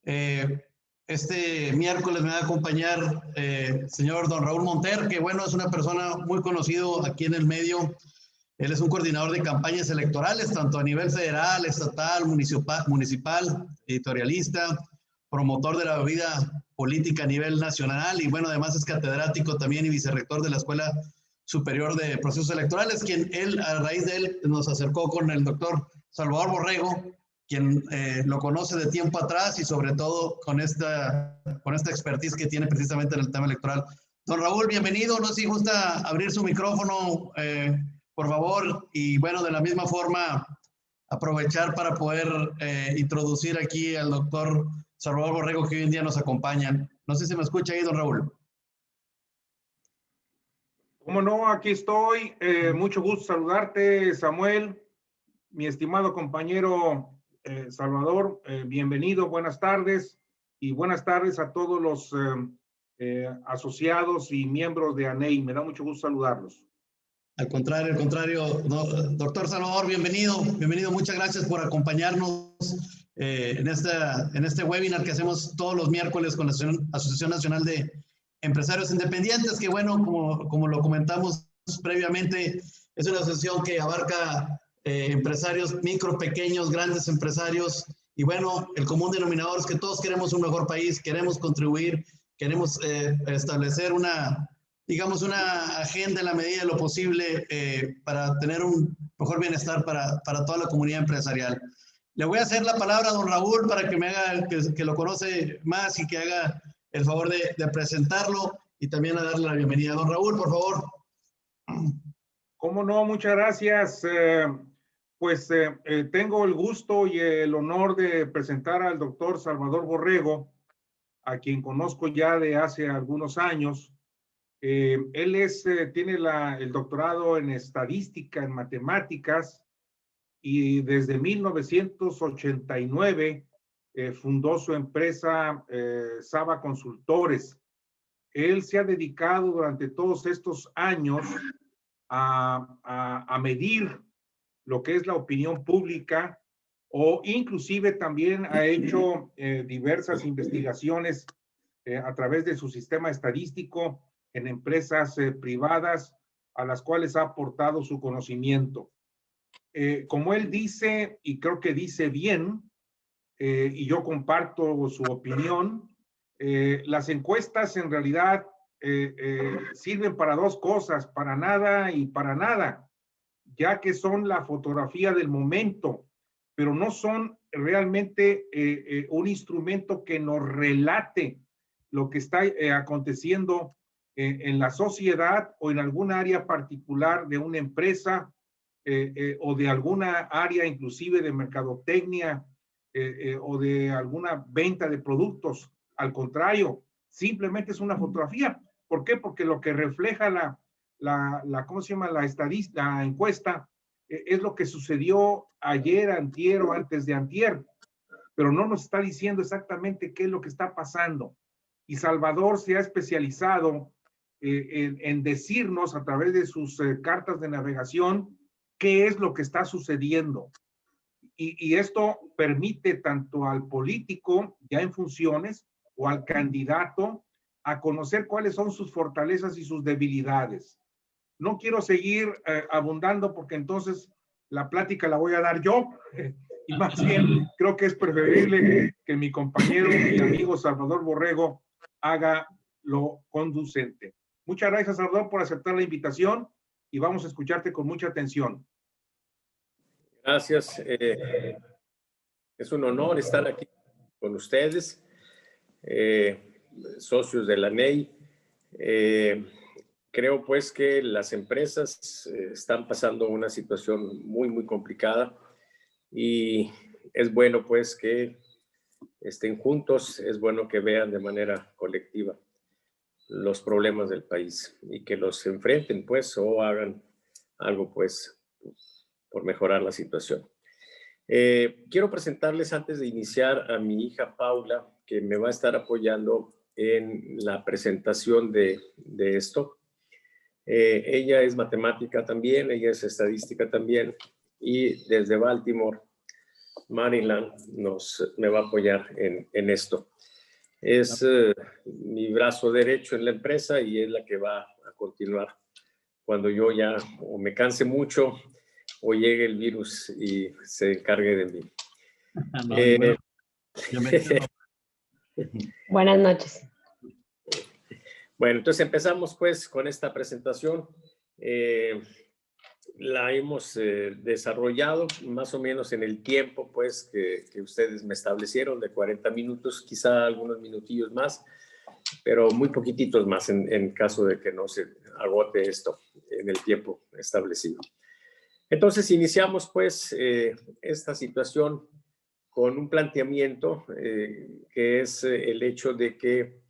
Eh, este miércoles me va a acompañar señor don Raúl Monter, que bueno, es una persona muy conocido aquí en el medio. Él es un coordinador de campañas electorales, tanto a nivel federal, estatal, municipal, editorialista, promotor de la vida política a nivel nacional y bueno, además es catedrático también y vicerrector de la Escuela Superior de Procesos Electorales, quien él, a raíz de él, nos acercó con el doctor Salvador Borrego, quien lo conoce de tiempo atrás y sobre todo con esta expertise que tiene precisamente en el tema electoral. Don Raúl, bienvenido. No sé si gusta abrir su micrófono, por favor, y bueno, de la misma forma, aprovechar para poder introducir aquí al doctor Salvador Borrego, que hoy en día nos acompaña. No sé si me escucha ahí, don Raúl. Cómo no, aquí estoy. Mucho gusto saludarte, Samuel, mi estimado compañero Salvador. Bienvenido, buenas tardes y buenas tardes a todos los asociados y miembros de ANEI. Me da mucho gusto saludarlos. Al contrario, no, doctor Salvador, bienvenido, muchas gracias por acompañarnos en este webinar que hacemos todos los miércoles con la Asociación Nacional de Empresarios Independientes, que bueno, como lo comentamos previamente, es una asociación que abarca empresarios micro, pequeños, grandes empresarios, y bueno, el común denominador es que todos queremos un mejor país, queremos contribuir, queremos establecer digamos, una agenda en la medida de lo posible para tener un mejor bienestar para toda la comunidad empresarial. Le voy a hacer la palabra a don Raúl para que me haga, que lo conoce más y que haga el favor de presentarlo y también a darle la bienvenida. Don Raúl, por favor. Cómo no, muchas gracias. Tengo el gusto y el honor de presentar al doctor Salvador Borrego, a quien conozco ya de hace algunos años. Él tiene el doctorado en estadística, en matemáticas, y desde 1989 fundó su empresa Saba Consultores. Él se ha dedicado durante todos estos años a medir lo que es la opinión pública, o inclusive también ha hecho diversas investigaciones a través de su sistema estadístico en empresas privadas a las cuales ha aportado su conocimiento. Como él dice, y creo que dice bien, y yo comparto su opinión, las encuestas en realidad sirven para dos cosas, para nada y para nada, ya que son la fotografía del momento, pero no son realmente un instrumento que nos relate lo que está aconteciendo en la sociedad o en alguna área particular de una empresa o de alguna área inclusive de mercadotecnia o de alguna venta de productos. Al contrario, simplemente es una fotografía. ¿Por qué? Porque lo que refleja ¿cómo se llama? La encuesta es lo que sucedió ayer, antier o antes de antier, pero no nos está diciendo exactamente qué es lo que está pasando. Y Salvador se ha especializado en decirnos a través de sus cartas de navegación qué es lo que está sucediendo. Y esto permite tanto al político ya en funciones o al candidato a conocer cuáles son sus fortalezas y sus debilidades. No quiero seguir abundando porque entonces la plática la voy a dar yo, y más bien creo que es preferible que mi compañero y amigo Salvador Borrego haga lo conducente. Muchas gracias, Salvador, por aceptar la invitación y vamos a escucharte con mucha atención. Gracias. Es un honor estar aquí con ustedes, socios de la ANEI. Creo pues que las empresas están pasando una situación muy, muy complicada y es bueno pues que estén juntos, es bueno que vean de manera colectiva los problemas del país y que los enfrenten pues o hagan algo pues por mejorar la situación. Quiero presentarles antes de iniciar a mi hija Paula, que me va a estar apoyando en la presentación de esto. Ella es matemática también, ella es estadística también, y desde Baltimore Maryland me va a apoyar en esto. Es mi brazo derecho en la empresa y es la que va a continuar cuando yo ya o me canse mucho o llegue el virus y se encargue de mí. No, bueno, yo me Buenas noches. Bueno, entonces empezamos pues con esta presentación. La hemos desarrollado más o menos en el tiempo pues que ustedes me establecieron de 40 minutos, quizá algunos minutillos más, pero muy poquititos más en caso de que no se agote esto en el tiempo establecido. Entonces iniciamos pues esta situación con un planteamiento que es el hecho de que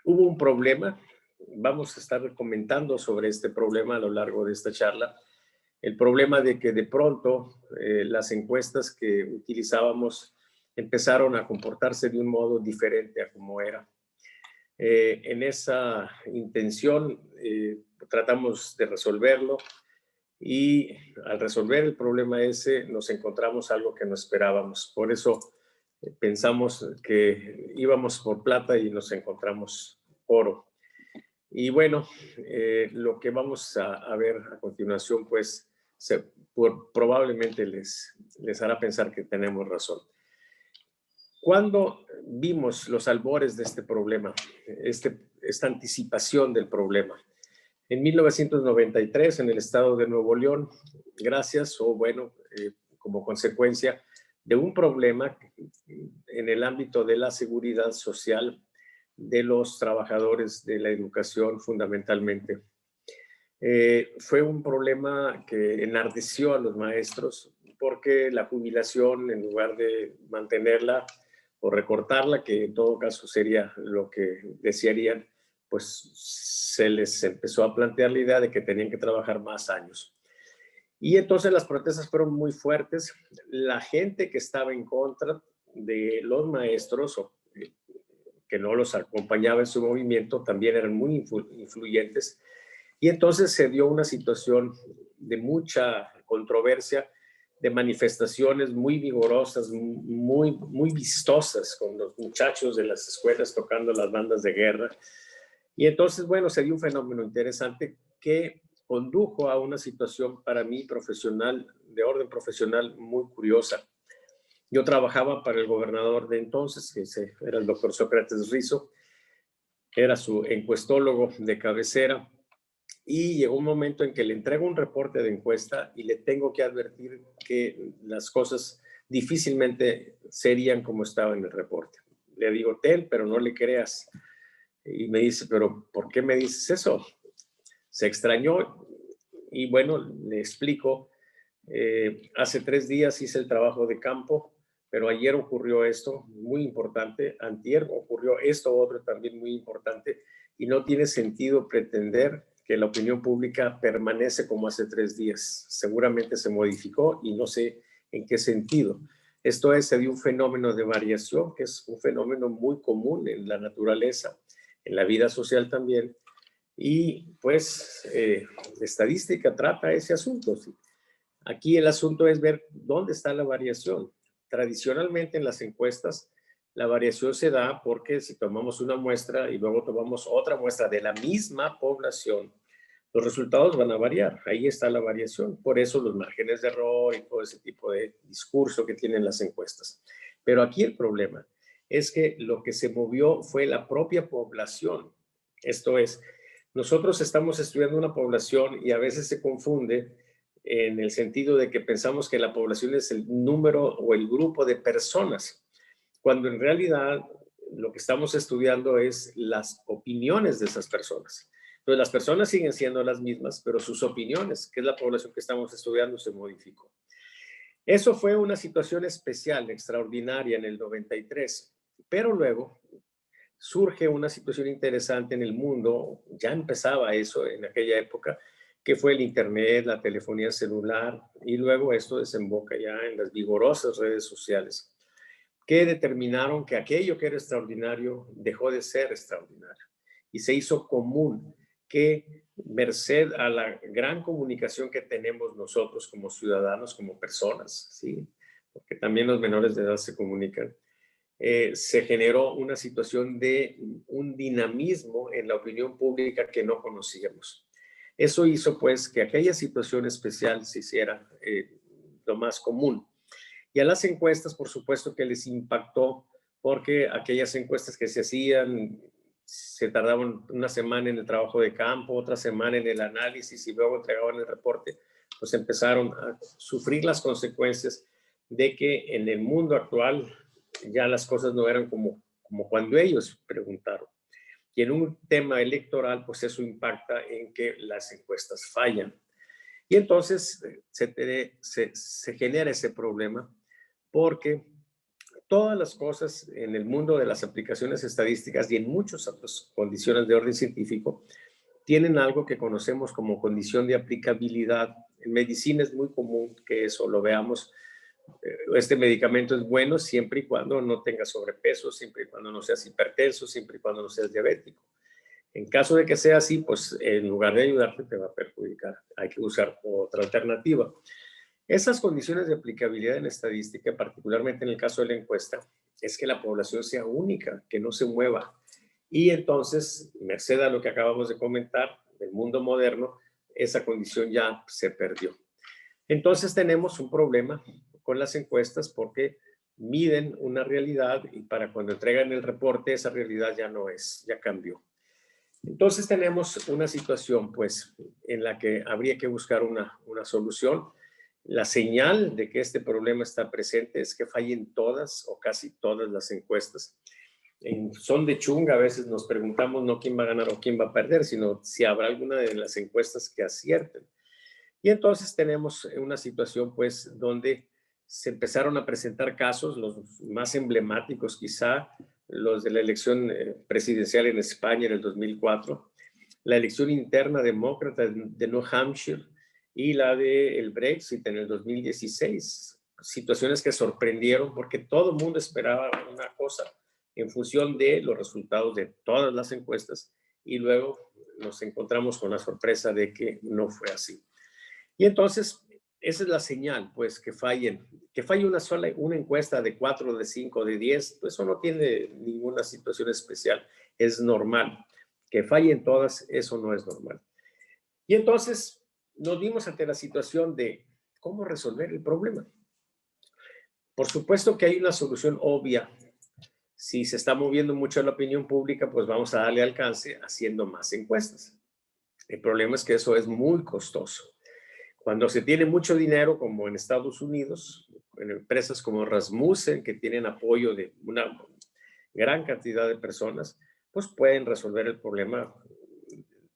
hubo un problema. Vamos a estar comentando sobre este problema a lo largo de esta charla. El problema de que de pronto las encuestas que utilizábamos empezaron a comportarse de un modo diferente a como era. En esa intención tratamos de resolverlo y al resolver el problema ese nos encontramos algo que no esperábamos. Por eso pensamos que íbamos por plata y nos encontramos oro. Y bueno, lo que vamos a ver a continuación, pues probablemente les hará pensar que tenemos razón. Cuando vimos los albores de este problema, esta anticipación del problema, en 1993 en el estado de Nuevo León, gracias o bueno, como consecuencia de un problema en el ámbito de la seguridad social de los trabajadores de la educación fundamentalmente. Fue un problema que enardeció a los maestros porque la jubilación, en lugar de mantenerla o recortarla, que en todo caso sería lo que desearían, pues se les empezó a plantear la idea de que tenían que trabajar más años. Y entonces las protestas fueron muy fuertes. La gente que estaba en contra de los maestros o que no los acompañaba en su movimiento también eran muy influyentes. Y entonces se dio una situación de mucha controversia, de manifestaciones muy vigorosas, muy vistosas, con los muchachos de las escuelas tocando las bandas de guerra. Y entonces, bueno, se dio un fenómeno interesante que condujo a una situación para mí profesional, de orden profesional, muy curiosa. Yo trabajaba para el gobernador de entonces, que era el doctor Sócrates Rizo, era su encuestólogo de cabecera, y llegó un momento en que le entrego un reporte de encuesta y le tengo que advertir que las cosas difícilmente serían como estaba en el reporte. Le digo, pero no le creas. Y me dice, pero ¿por qué me dices eso? Se extrañó y bueno, le explico. Hace 3 días hice el trabajo de campo, pero ayer ocurrió esto muy importante, antier ocurrió esto otro también muy importante y no tiene sentido pretender que la opinión pública permanece como hace 3 días. Seguramente se modificó y no sé en qué sentido. Esto es, se dio un fenómeno de variación, que es un fenómeno muy común en la naturaleza, en la vida social también, y pues la estadística trata ese asunto. ¿Sí? Aquí el asunto es ver dónde está la variación. Tradicionalmente en las encuestas, la variación se da porque si tomamos una muestra y luego tomamos otra muestra de la misma población, los resultados van a variar. Ahí está la variación. Por eso los márgenes de error y todo ese tipo de discurso que tienen las encuestas. Pero aquí el problema es que lo que se movió fue la propia población. Esto es, nosotros estamos estudiando una población y a veces se confunde en el sentido de que pensamos que la población es el número o el grupo de personas, cuando en realidad lo que estamos estudiando es las opiniones de esas personas. Entonces las personas siguen siendo las mismas, pero sus opiniones, que es la población que estamos estudiando, se modificó. Eso fue una situación especial, extraordinaria en el 93, pero luego surge una situación interesante en el mundo, ya empezaba eso en aquella época, que fue el internet, la telefonía celular, y luego esto desemboca ya en las vigorosas redes sociales, que determinaron que aquello que era extraordinario dejó de ser extraordinario y se hizo común que merced a la gran comunicación que tenemos nosotros como ciudadanos, como personas, ¿sí? porque también los menores de edad se comunican, se generó una situación de un dinamismo en la opinión pública que no conocíamos. Eso hizo pues que aquella situación especial se hiciera lo más común. Y a las encuestas, por supuesto que les impactó, porque aquellas encuestas que se hacían se tardaban una semana en el trabajo de campo, otra semana en el análisis y luego entregaban el reporte, pues empezaron a sufrir las consecuencias de que en el mundo actual ya las cosas no eran como cuando ellos preguntaron. Y en un tema electoral, pues eso impacta en que las encuestas fallan. Y entonces se genera ese problema porque todas las cosas en el mundo de las aplicaciones estadísticas y en muchas otras condiciones de orden científico tienen algo que conocemos como condición de aplicabilidad. En medicina es muy común que eso lo veamos. Este medicamento es bueno siempre y cuando no tengas sobrepeso, siempre y cuando no seas hipertenso, siempre y cuando no seas diabético. En caso de que sea así, pues en lugar de ayudarte te va a perjudicar. Hay que usar otra alternativa. Esas condiciones de aplicabilidad en estadística, particularmente en el caso de la encuesta, es que la población sea única, que no se mueva. Y entonces, merced a lo que acabamos de comentar del mundo moderno, esa condición ya se perdió. Entonces tenemos un problema con las encuestas porque miden una realidad y para cuando entregan el reporte esa realidad ya no es, ya cambió. Entonces tenemos una situación pues en la que habría que buscar una solución. La señal de que este problema está presente es que fallen todas o casi todas las encuestas. En son de chunga a veces nos preguntamos no quién va a ganar o quién va a perder, sino si habrá alguna de las encuestas que acierten. Y entonces tenemos una situación pues donde se empezaron a presentar casos, los más emblemáticos quizá, los de la elección presidencial en España en el 2004, la elección interna demócrata de New Hampshire y la del Brexit en el 2016. Situaciones que sorprendieron porque todo el mundo esperaba una cosa en función de los resultados de todas las encuestas y luego nos encontramos con la sorpresa de que no fue así. Y entonces, esa es la señal, pues, que falle una encuesta de 4, de 5, de 10, pues eso no tiene ninguna situación especial, es normal. Que fallen todas, eso no es normal. Y entonces nos vimos ante la situación de cómo resolver el problema. Por supuesto que hay una solución obvia. Si se está moviendo mucho la opinión pública, pues vamos a darle alcance haciendo más encuestas. El problema es que eso es muy costoso. Cuando se tiene mucho dinero, como en Estados Unidos, en empresas como Rasmussen, que tienen apoyo de una gran cantidad de personas, pues pueden resolver el problema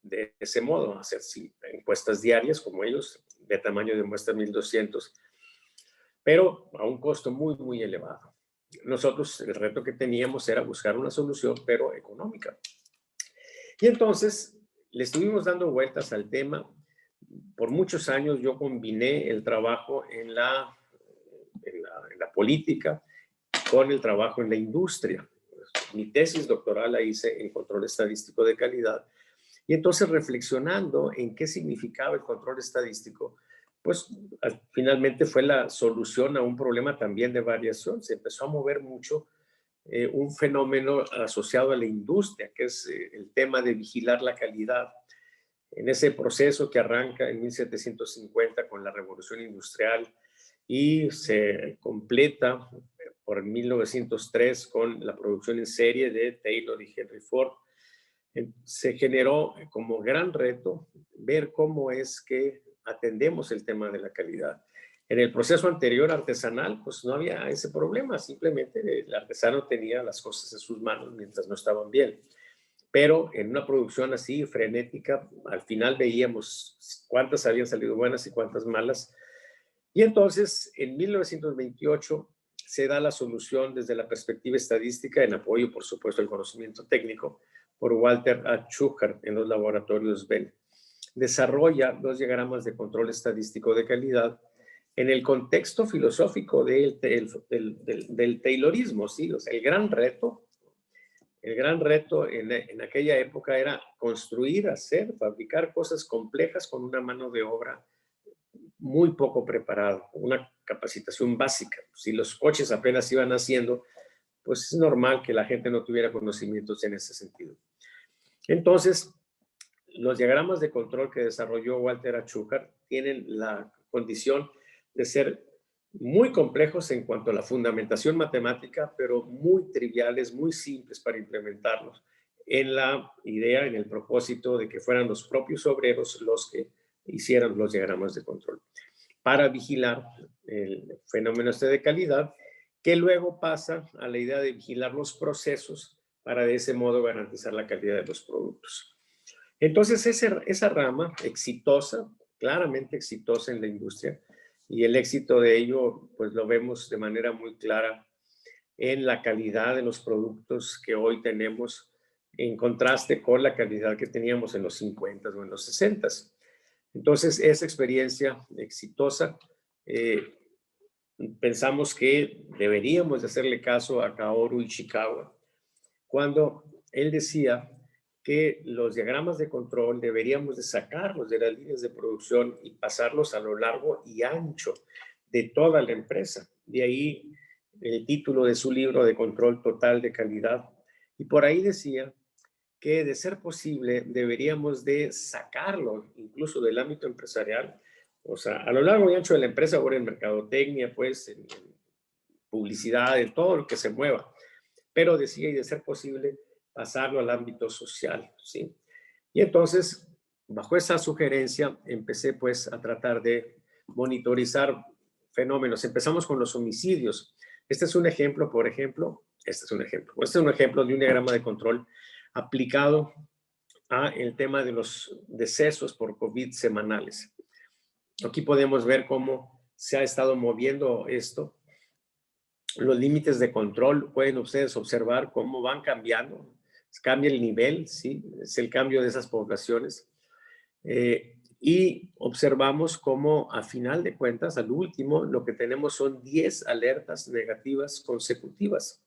de ese modo, hacer encuestas diarias como ellos, de tamaño de muestra 1200, pero a un costo muy, muy elevado. Nosotros, el reto que teníamos era buscar una solución, pero económica. Y entonces le estuvimos dando vueltas al tema. Por muchos años yo combiné el trabajo en la política con el trabajo en la industria. Mi tesis doctoral la hice en control estadístico de calidad. Y entonces reflexionando en qué significaba el control estadístico, pues finalmente fue la solución a un problema también de variación. Se empezó a mover mucho un fenómeno asociado a la industria, que es el tema de vigilar la calidad. En ese proceso que arranca en 1750 con la Revolución Industrial y se completa por 1903 con la producción en serie de Taylor y Henry Ford, se generó como gran reto ver cómo es que atendemos el tema de la calidad. En el proceso anterior artesanal, pues no había ese problema, simplemente el artesano tenía las cosas en sus manos mientras no estaban bien. Pero en una producción así frenética, al final veíamos cuántas habían salido buenas y cuántas malas. Y entonces, en 1928, se da la solución desde la perspectiva estadística, en apoyo, por supuesto, al conocimiento técnico, por Walter A. Schuchart en los laboratorios Bell. Desarrolla 2 diagramas de control estadístico de calidad en el contexto filosófico del Taylorismo, ¿sí? O sea, el gran reto en aquella época era construir, hacer, fabricar cosas complejas con una mano de obra muy poco preparado, una capacitación básica. Si los coches apenas iban haciendo, pues es normal que la gente no tuviera conocimientos en ese sentido. Entonces, los diagramas de control que desarrolló Walter Achúcar tienen la condición de ser muy complejos en cuanto a la fundamentación matemática, pero muy triviales, muy simples para implementarlos, en la idea, en el propósito de que fueran los propios obreros los que hicieran los diagramas de control, para vigilar el fenómeno este de calidad, que luego pasa a la idea de vigilar los procesos para de ese modo garantizar la calidad de los productos. Entonces, esa rama exitosa, claramente exitosa en la industria, y el éxito de ello, pues lo vemos de manera muy clara en la calidad de los productos que hoy tenemos, en contraste con la calidad que teníamos en los 50 o en los 60. Entonces, esa experiencia exitosa, pensamos que deberíamos de hacerle caso a Kaoru Ishikawa, cuando él decía que los diagramas de control deberíamos de sacarlos de las líneas de producción y pasarlos a lo largo y ancho de toda la empresa. De ahí el título de su libro de Control Total de Calidad. Y por ahí decía que de ser posible deberíamos de sacarlo incluso del ámbito empresarial, o sea, a lo largo y ancho de la empresa, ahora en mercadotecnia, pues en publicidad, en todo lo que se mueva. Pero decía, y de ser posible, pasarlo al ámbito social, ¿sí? Y entonces, bajo esa sugerencia, empecé pues a tratar de monitorizar fenómenos. Empezamos con los homicidios. Este es un ejemplo, por ejemplo, este es un ejemplo de un diagrama de control aplicado a el tema de los decesos por COVID semanales. Aquí podemos ver cómo se ha estado moviendo esto. Los límites de control, pueden ustedes observar cómo van cambiando. Cambia el nivel, ¿sí? Es el cambio de esas poblaciones. Y observamos cómo, a final de cuentas, al último, lo que tenemos son 10 alertas negativas consecutivas.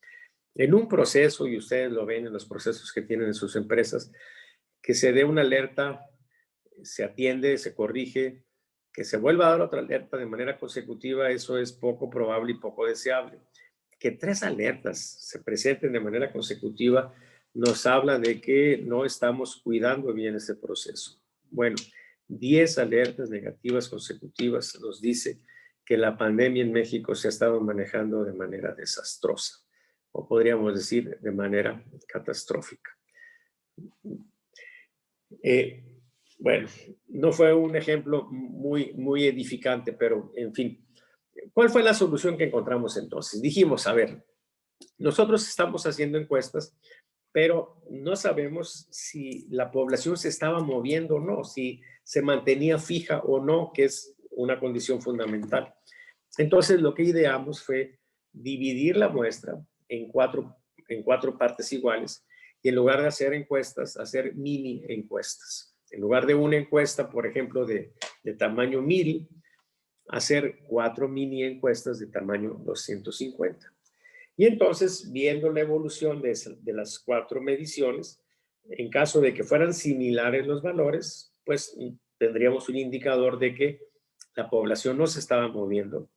En un proceso, y ustedes lo ven en los procesos que tienen en sus empresas, que se dé una alerta, se atiende, se corrige, que se vuelva a dar otra alerta de manera consecutiva, eso es poco probable y poco deseable. Que 3 alertas se presenten de manera consecutiva nos habla de que no estamos cuidando bien ese proceso. Bueno, 10 alertas negativas consecutivas nos dice que la pandemia en México se ha estado manejando de manera desastrosa, o podríamos decir de manera catastrófica. Bueno, no fue un ejemplo muy edificante, pero en fin. ¿Cuál fue la solución que encontramos entonces? Dijimos, a ver, nosotros estamos haciendo encuestas, pero no sabemos si la población se estaba moviendo o no, si se mantenía fija o no, que es una condición fundamental. Entonces, lo que ideamos fue dividir la muestra en cuatro partes iguales y en lugar de hacer encuestas, hacer mini encuestas. En lugar de una encuesta, por ejemplo, de tamaño 1000, hacer 4 mini encuestas de tamaño 250. Y entonces, viendo la evolución de las 4 mediciones, en caso de que fueran similares los valores, pues tendríamos un indicador de que la población no se estaba moviendo,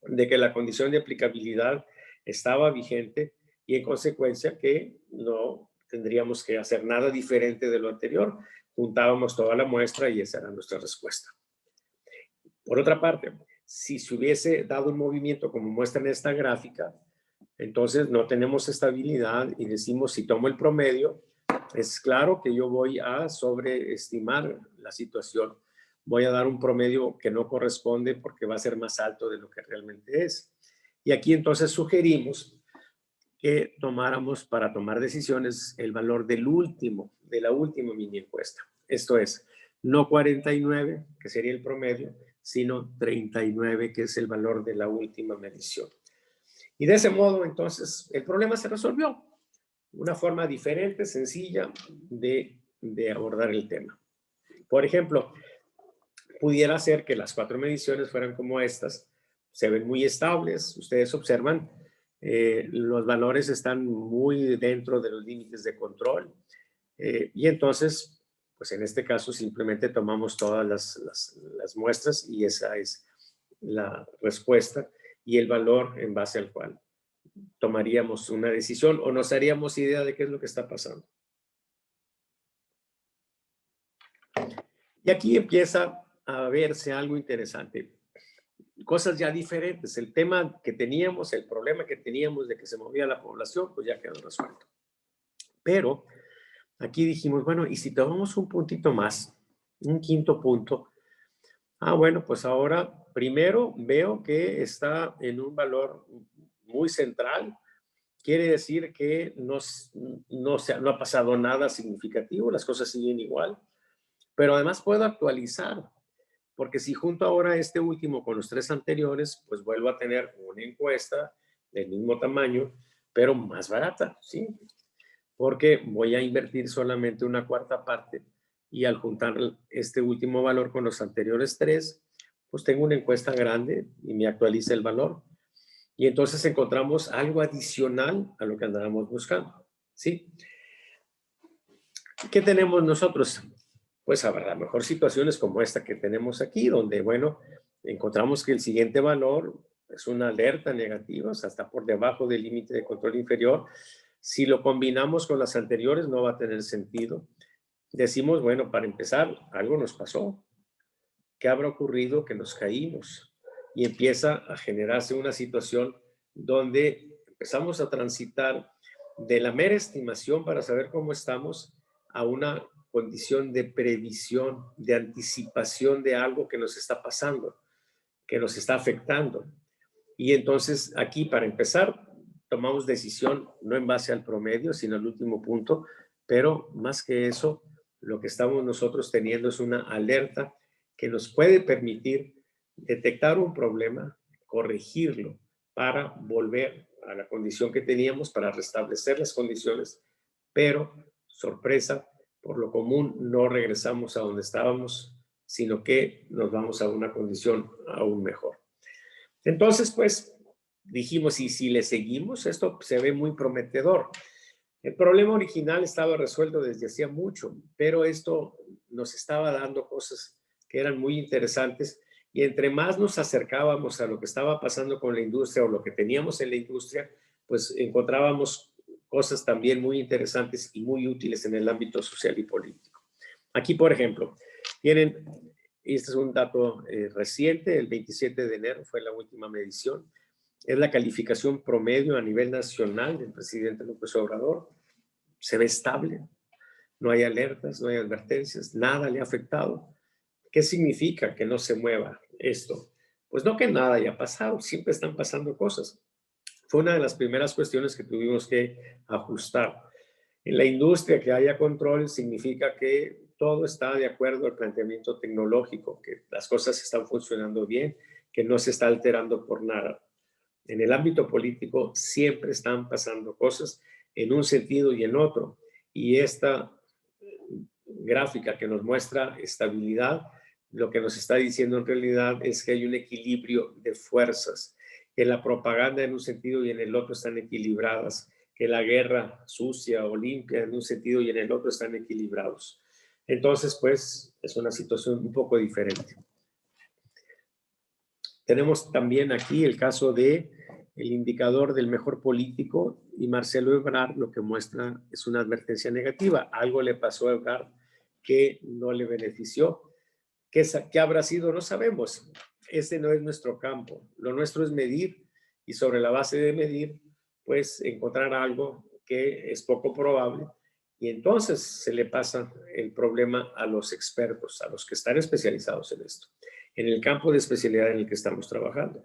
de que la condición de aplicabilidad estaba vigente y en consecuencia que no tendríamos que hacer nada diferente de lo anterior. Juntábamos toda la muestra y esa era nuestra respuesta. Por otra parte, si se hubiese dado un movimiento como muestra en esta gráfica, entonces no tenemos estabilidad y decimos, si tomo el promedio, es claro que yo voy a sobreestimar la situación. Voy a dar un promedio que no corresponde porque va a ser más alto de lo que realmente es. Y aquí entonces sugerimos que tomáramos para tomar decisiones el valor de la última mini encuesta. Esto es, no 49, que sería el promedio, sino 39, que es el valor de la última medición. Y de ese modo, entonces, el problema se resolvió. Una forma diferente, sencilla de abordar el tema. Por ejemplo, pudiera ser que las 4 mediciones fueran como estas. Se ven muy estables. Ustedes observan, los valores están muy dentro de los límites de control. Y entonces, pues en este caso simplemente tomamos todas las muestras y esa es la respuesta y el valor en base al cual tomaríamos una decisión o nos haríamos idea de qué es lo que está pasando. Y aquí empieza a verse algo interesante. Cosas ya diferentes. El tema que teníamos, el problema que teníamos de que se movía la población, pues ya quedó resuelto. Pero aquí dijimos, bueno, ¿y si tomamos un puntito más? Un quinto punto. Bueno, pues ahora primero veo que está en un valor muy central. Quiere decir que no ha pasado nada significativo, las cosas siguen igual. Pero además puedo actualizar, porque si junto ahora este último con los 3 anteriores, pues vuelvo a tener una encuesta del mismo tamaño, pero más barata, ¿sí? Porque voy a invertir solamente una cuarta parte y al juntar este último valor con los anteriores 3, pues tengo una encuesta grande y me actualiza el valor. Y entonces encontramos algo adicional a lo que andábamos buscando, ¿sí? ¿Qué tenemos nosotros? Pues a lo mejor situaciones como esta que tenemos aquí, donde, bueno, encontramos que el siguiente valor es una alerta negativa, o sea, está por debajo del límite de control inferior. Si lo combinamos con las anteriores, no va a tener sentido. Decimos, bueno, para empezar, algo nos pasó. ¿Qué habrá ocurrido? Que nos caímos. Y empieza a generarse una situación donde empezamos a transitar de la mera estimación para saber cómo estamos a una condición de previsión, de anticipación de algo que nos está pasando, que nos está afectando. Y entonces aquí, para empezar, tomamos decisión no en base al promedio, sino al último punto, pero más que eso, lo que estamos nosotros teniendo es una alerta que nos puede permitir detectar un problema, corregirlo para volver a la condición que teníamos, para restablecer las condiciones, pero, sorpresa, por lo común no regresamos a donde estábamos, sino que nos vamos a una condición aún mejor. Entonces, pues, dijimos, y si le seguimos, esto se ve muy prometedor. El problema original estaba resuelto desde hacía mucho, pero esto nos estaba dando cosas que eran muy interesantes y entre más nos acercábamos a lo que estaba pasando con la industria o lo que teníamos en la industria, pues encontrábamos cosas también muy interesantes y muy útiles en el ámbito social y político. Aquí, por ejemplo, tienen, este es un dato reciente, el 27 de enero fue la última medición, es la calificación promedio a nivel nacional del presidente López Obrador. Se ve estable, no hay alertas, no hay advertencias, nada le ha afectado. ¿Qué significa que no se mueva esto? Pues no que nada haya pasado, siempre están pasando cosas. Fue una de las primeras cuestiones que tuvimos que ajustar. En la industria, que haya control significa que todo está de acuerdo al planteamiento tecnológico, que las cosas están funcionando bien, que no se está alterando por nada. En el ámbito político siempre están pasando cosas en un sentido y en otro. Y esta gráfica que nos muestra estabilidad, lo que nos está diciendo en realidad es que hay un equilibrio de fuerzas, que la propaganda en un sentido y en el otro están equilibradas, que la guerra sucia o limpia en un sentido y en el otro están equilibrados. Entonces, pues, es una situación un poco diferente. Tenemos también aquí el caso de el indicador del mejor político y Marcelo Ebrard lo que muestra es una advertencia negativa. Algo le pasó a Ebrard que no le benefició. ¿Qué habrá sido? No sabemos. Ese no es nuestro campo. Lo nuestro es medir y sobre la base de medir, pues encontrar algo que es poco probable y entonces se le pasa el problema a los expertos, a los que están especializados en esto, en el campo de especialidad en el que estamos trabajando.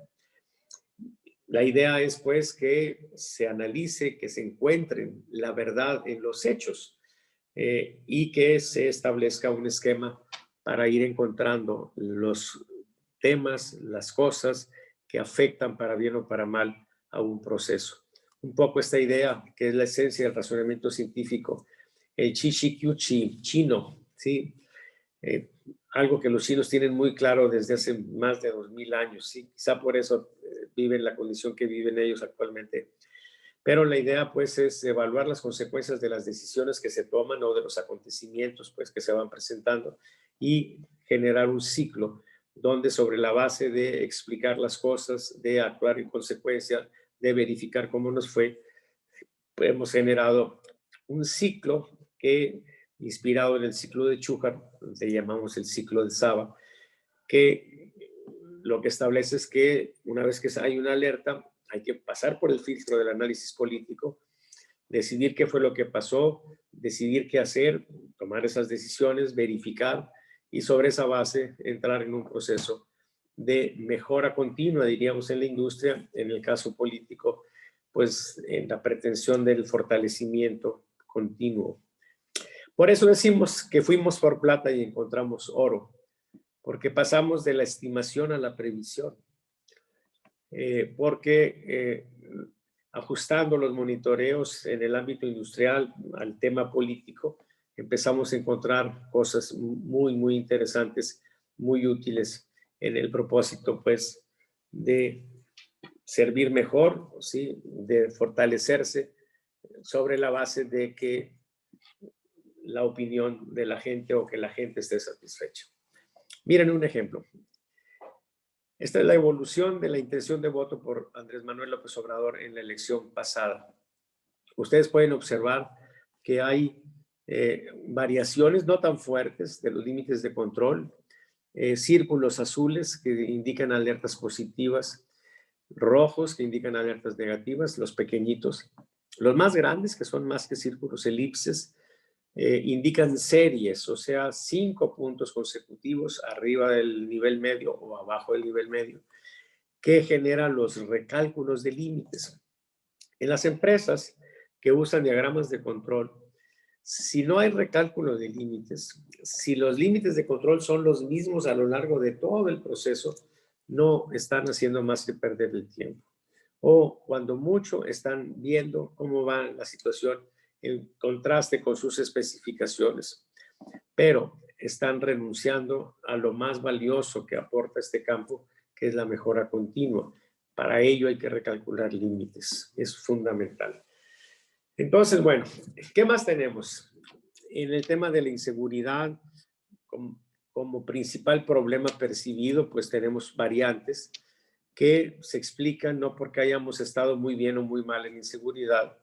La idea es, pues, que se analice, que se encuentren la verdad en los hechos y que se establezca un esquema para ir encontrando los temas, las cosas que afectan para bien o para mal a un proceso. Un poco esta idea, que es la esencia del razonamiento científico, el Chi-Chi-Q-Chi chino, ¿sí? Algo que los chinos tienen muy claro desde hace más de 2000 años, ¿sí? Quizá por eso viven la condición que viven ellos actualmente. Pero la idea pues es evaluar las consecuencias de las decisiones que se toman o de los acontecimientos pues que se van presentando y generar un ciclo donde sobre la base de explicar las cosas, de actuar en consecuencia, de verificar cómo nos fue, pues hemos generado un ciclo que, inspirado en el ciclo de Shukar, le llamamos el ciclo de Saba, que lo que establece es que una vez que hay una alerta, hay que pasar por el filtro del análisis político, decidir qué fue lo que pasó, decidir qué hacer, tomar esas decisiones, verificar y sobre esa base entrar en un proceso de mejora continua, diríamos, en la industria, en el caso político, pues en la pretensión del fortalecimiento continuo. Por eso decimos que fuimos por plata y encontramos oro, porque pasamos de la estimación a la previsión, ajustando los monitoreos en el ámbito industrial al tema político, empezamos a encontrar cosas muy, muy interesantes, muy útiles en el propósito, pues, de servir mejor, ¿sí? De fortalecerse sobre la base de que la opinión de la gente o que la gente esté satisfecha. Miren un ejemplo. Esta es la evolución de la intención de voto por Andrés Manuel López Obrador en la elección pasada. Ustedes pueden observar que hay variaciones no tan fuertes de los límites de control, círculos azules que indican alertas positivas, rojos que indican alertas negativas, los pequeñitos, los más grandes, que son más que círculos, elipses, indican series, o sea, 5 puntos consecutivos arriba del nivel medio o abajo del nivel medio, que generan los recálculos de límites. En las empresas que usan diagramas de control, si no hay recálculo de límites, si los límites de control son los mismos a lo largo de todo el proceso, no están haciendo más que perder el tiempo. O cuando mucho están viendo cómo va la situación en contraste con sus especificaciones, pero están renunciando a lo más valioso que aporta este campo, que es la mejora continua. Para ello hay que recalcular límites, es fundamental. Entonces, bueno, ¿qué más tenemos? En el tema de la inseguridad, como principal problema percibido, pues tenemos variantes que se explican no porque hayamos estado muy bien o muy mal en inseguridad,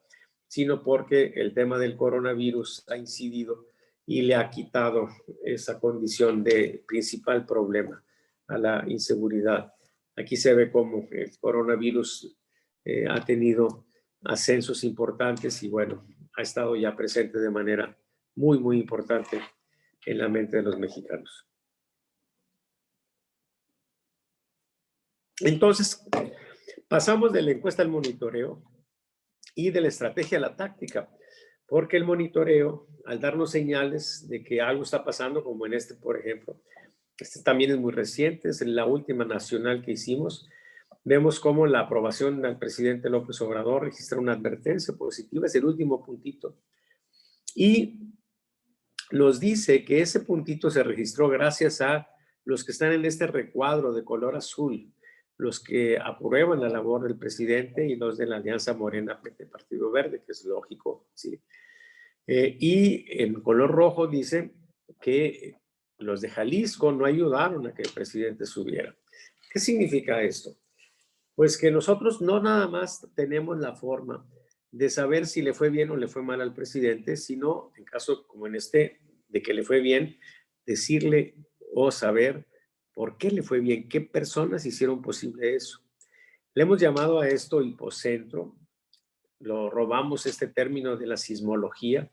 sino porque el tema del coronavirus ha incidido y le ha quitado esa condición de principal problema a la inseguridad. Aquí se ve cómo el coronavirus ha tenido ascensos importantes y bueno, ha estado ya presente de manera muy, muy importante en la mente de los mexicanos. Entonces, pasamos de la encuesta al monitoreo y de la estrategia a la táctica, porque el monitoreo, al darnos señales de que algo está pasando, como en este, por ejemplo, este también es muy reciente, es la última nacional que hicimos, vemos cómo la aprobación del presidente López Obrador registra una advertencia positiva, es el último puntito, y nos dice que ese puntito se registró gracias a los que están en este recuadro de color azul, los que aprueban la labor del presidente y los de la Alianza Morena PT Partido Verde, que es lógico, ¿sí? Y en color rojo dice que los de Jalisco no ayudaron a que el presidente subiera. ¿Qué significa esto? Pues que nosotros no nada más tenemos la forma de saber si le fue bien o le fue mal al presidente, sino en caso como en este, de que le fue bien, decirle o saber por qué le fue bien, qué personas hicieron posible eso. Le hemos llamado a esto hipocentro, lo robamos este término de la sismología.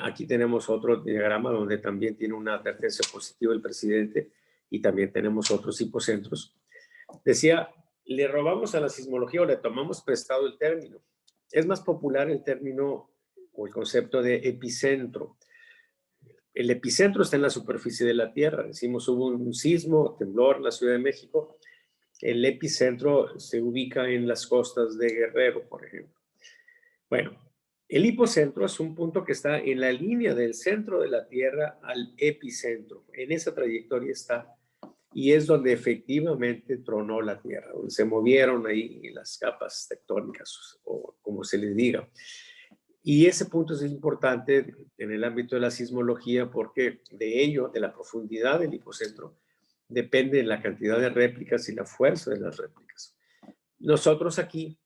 Aquí tenemos otro diagrama donde también tiene una advertencia positiva el presidente y también tenemos otros hipocentros. Decía, le robamos a la sismología o le tomamos prestado el término. Es más popular el término o el concepto de epicentro. El epicentro está en la superficie de la Tierra. Decimos, hubo un sismo, temblor en la Ciudad de México. El epicentro se ubica en las costas de Guerrero, por ejemplo. Bueno, el hipocentro es un punto que está en la línea del centro de la Tierra al epicentro. En esa trayectoria está y es donde efectivamente tronó la Tierra, donde se movieron ahí las capas tectónicas, o como se les diga. Y ese punto es importante en el ámbito de la sismología porque de ello, de la profundidad del hipocentro, depende la cantidad de réplicas y la fuerza de las réplicas. Nosotros aquí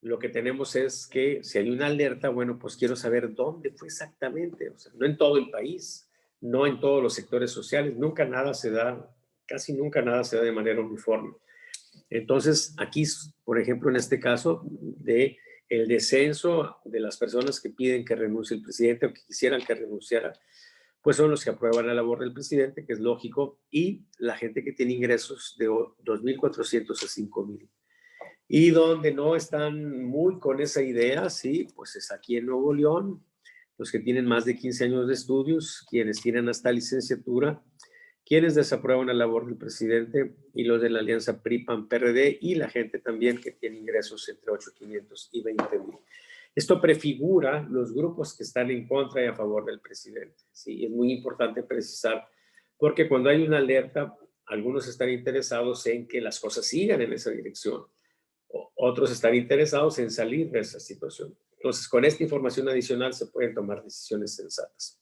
lo que tenemos es que si hay una alerta, bueno, pues quiero saber dónde fue exactamente, o sea, no en todo el país, no en todos los sectores sociales, nunca nada se da, casi nunca nada se da de manera uniforme. Entonces, aquí, por ejemplo, en este caso, de el descenso de las personas que piden que renuncie el presidente o que quisieran que renunciara, pues son los que aprueban la labor del presidente, que es lógico, y la gente que tiene ingresos de 2.400 a 5.000. Y donde no están muy con esa idea, sí, pues es aquí en Nuevo León, los que tienen más de 15 años de estudios, quienes tienen hasta licenciatura, quienes desaprueban la labor del presidente y los de la alianza PRI-PAN-PRD y la gente también que tiene ingresos entre 8.500 y 20.000. Esto prefigura los grupos que están en contra y a favor del presidente. Sí, es muy importante precisar, porque cuando hay una alerta, algunos están interesados en que las cosas sigan en esa dirección. Otros están interesados en salir de esa situación. Entonces, con esta información adicional se pueden tomar decisiones sensatas.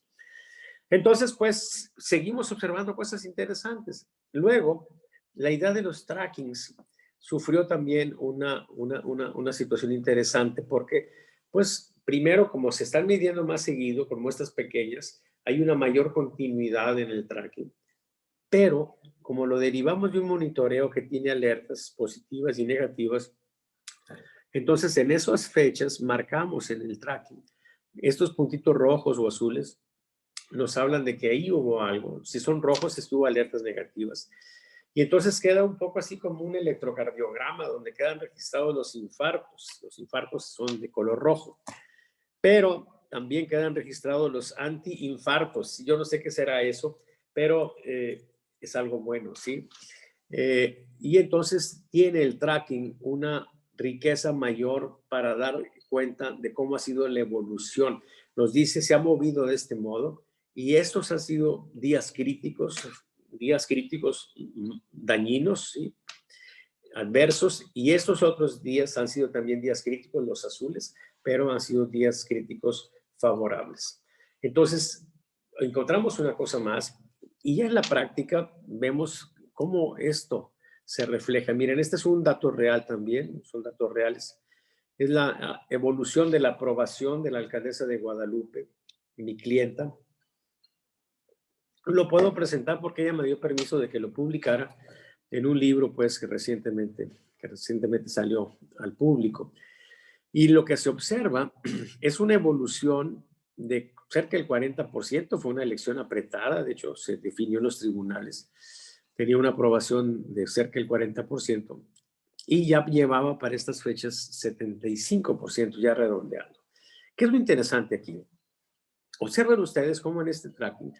Entonces, pues, seguimos observando cosas interesantes. Luego, la idea de los trackings sufrió también una situación interesante porque, pues, primero, como se están midiendo más seguido con muestras pequeñas, hay una mayor continuidad en el tracking. Pero, como lo derivamos de un monitoreo que tiene alertas positivas y negativas, entonces en esas fechas marcamos en el tracking estos puntitos rojos o azules nos hablan de que ahí hubo algo. Si son rojos, estuvo alertas negativas. Y entonces queda un poco así como un electrocardiograma donde quedan registrados los infartos. Los infartos son de color rojo. Pero también quedan registrados los antiinfartos. Yo no sé qué será eso, pero es algo bueno, ¿sí? Y entonces tiene el tracking una riqueza mayor para dar cuenta de cómo ha sido la evolución. Nos dice, se ha movido de este modo y estos han sido días críticos dañinos, ¿sí? Adversos, y estos otros días han sido también días críticos, los azules, pero han sido días críticos favorables. Entonces, encontramos una cosa más y ya en la práctica vemos cómo esto se refleja. Miren, este es un dato real también, son datos reales. Es la evolución de la aprobación de la alcaldesa de Guadalupe, mi clienta. Lo puedo presentar porque ella me dio permiso de que lo publicara en un libro pues que recientemente salió al público. Y lo que se observa es una evolución de cerca del 40%, fue una elección apretada, de hecho se definió en los tribunales, tenía una aprobación de cerca del 40% y ya llevaba para estas fechas 75%, ya redondeando. ¿Qué es lo interesante aquí? Observen ustedes cómo en este tracking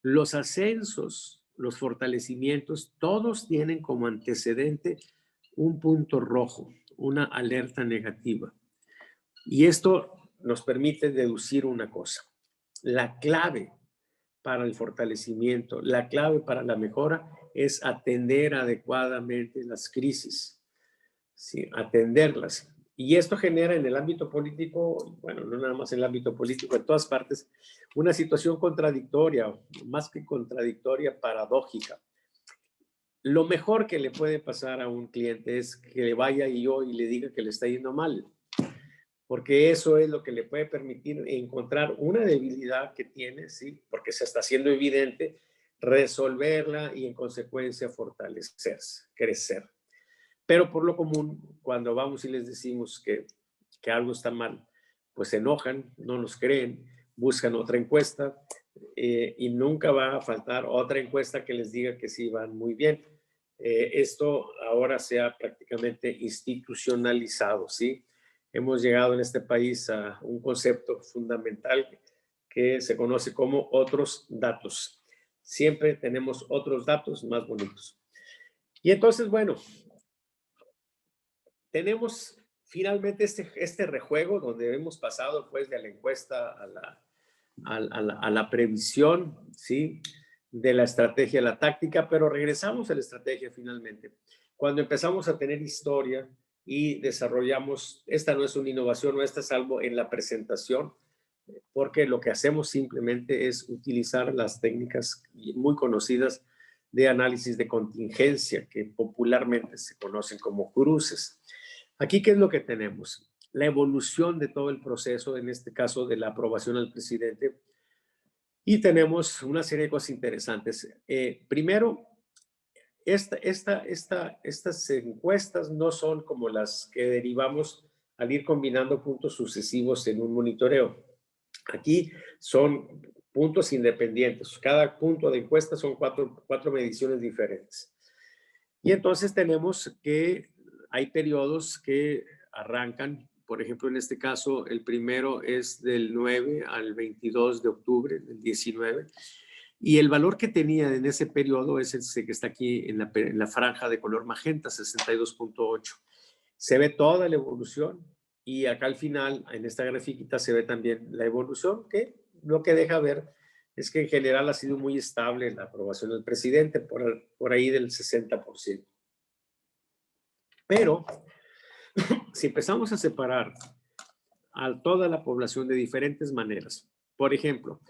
los ascensos, los fortalecimientos, todos tienen como antecedente un punto rojo, una alerta negativa. Y esto nos permite deducir una cosa. La clave para el fortalecimiento, la clave para la mejora es atender adecuadamente las crisis, ¿sí? Atenderlas. Y esto genera en el ámbito político, bueno, no nada más en el ámbito político, en todas partes, una situación contradictoria, más que contradictoria, paradójica. Lo mejor que le puede pasar a un cliente es que le vaya y le diga que le está yendo mal, porque eso es lo que le puede permitir encontrar una debilidad que tiene, ¿sí? Porque se está haciendo evidente, resolverla y en consecuencia fortalecerse, crecer. Pero por lo común, cuando vamos y les decimos que algo está mal, pues se enojan, no nos creen, buscan otra encuesta y nunca va a faltar otra encuesta que les diga que sí van muy bien. Esto ahora se ha prácticamente institucionalizado, ¿sí? Hemos llegado en este país a un concepto fundamental que se conoce como otros datos. Siempre tenemos otros datos más bonitos. Y entonces, bueno, tenemos finalmente este rejuego donde hemos pasado pues de la encuesta a la previsión, ¿sí? de la estrategia a la táctica, pero regresamos a la estrategia finalmente. Cuando empezamos a tener historia y desarrollamos, esta no es una innovación, no está salvo en la presentación, porque lo que hacemos simplemente es utilizar las técnicas muy conocidas de análisis de contingencia, que popularmente se conocen como cruces. Aquí, ¿qué es lo que tenemos? La evolución de todo el proceso, en este caso de la aprobación al presidente, y tenemos una serie de cosas interesantes. Primero, estas encuestas no son como las que derivamos al ir combinando puntos sucesivos en un monitoreo. Aquí son puntos independientes. Cada punto de encuesta son cuatro mediciones diferentes. Y entonces tenemos que hay periodos que arrancan, por ejemplo, en este caso, el primero es del 9 al 22 de octubre del 19. Y el valor que tenía en ese periodo es ese que está aquí en la franja de color magenta, 62.8. Se ve toda la evolución y acá al final, en esta grafiquita, se ve también la evolución, que lo que deja ver es que en general ha sido muy estable la aprobación del presidente, por ahí del 60%. Pero si empezamos a separar a toda la población de diferentes maneras, por ejemplo,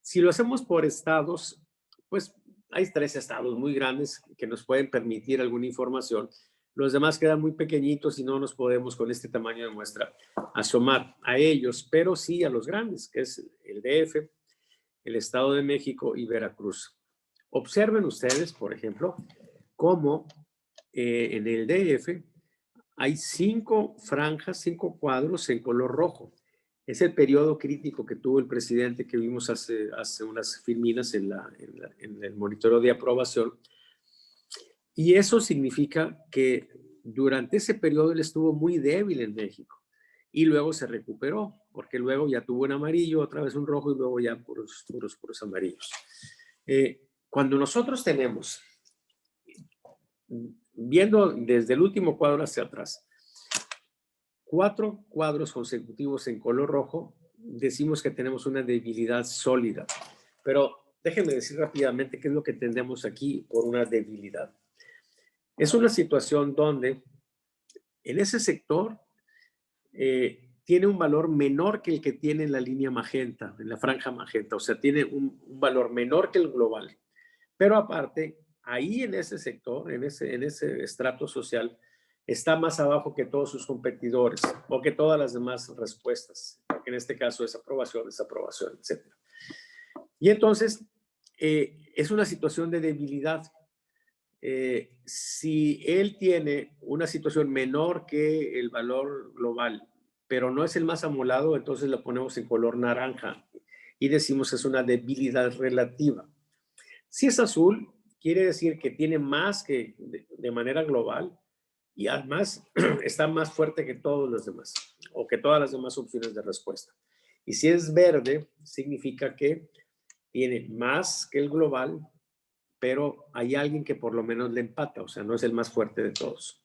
si lo hacemos por estados, pues hay 3 estados muy grandes que nos pueden permitir alguna información. Los demás quedan muy pequeñitos y no nos podemos con este tamaño de muestra asomar a ellos, pero sí a los grandes, que es el DF, el Estado de México y Veracruz. Observen ustedes, por ejemplo, cómo en el DF hay 5 franjas, 5 cuadros en color rojo. Es el periodo crítico que tuvo el presidente que vimos hace unas filminas en el monitoreo de aprobación. Y eso significa que durante ese periodo él estuvo muy débil en México y luego se recuperó, porque luego ya tuvo un amarillo, otra vez un rojo y luego ya puros amarillos. Cuando nosotros tenemos, viendo desde el último cuadro hacia atrás, 4 cuadros consecutivos en color rojo, decimos que tenemos una debilidad sólida. Pero déjenme decir rápidamente qué es lo que entendemos aquí por una debilidad. Es una situación donde en ese sector tiene un valor menor que el que tiene en la línea magenta, en la franja magenta, o sea, tiene un valor menor que el global. Pero aparte, ahí en ese sector, en ese estrato social, está más abajo que todos sus competidores o que todas las demás respuestas, que en este caso es aprobación, desaprobación, etc. Y entonces, es una situación de debilidad. Si él tiene una situación menor que el valor global, pero no es el más amolado, entonces lo ponemos en color naranja y decimos es una debilidad relativa. Si es azul, quiere decir que tiene más que de manera global y además está más fuerte que todos los demás o que todas las demás opciones de respuesta. Y si es verde, significa que tiene más que el global, pero hay alguien que por lo menos le empata, o sea, no es el más fuerte de todos.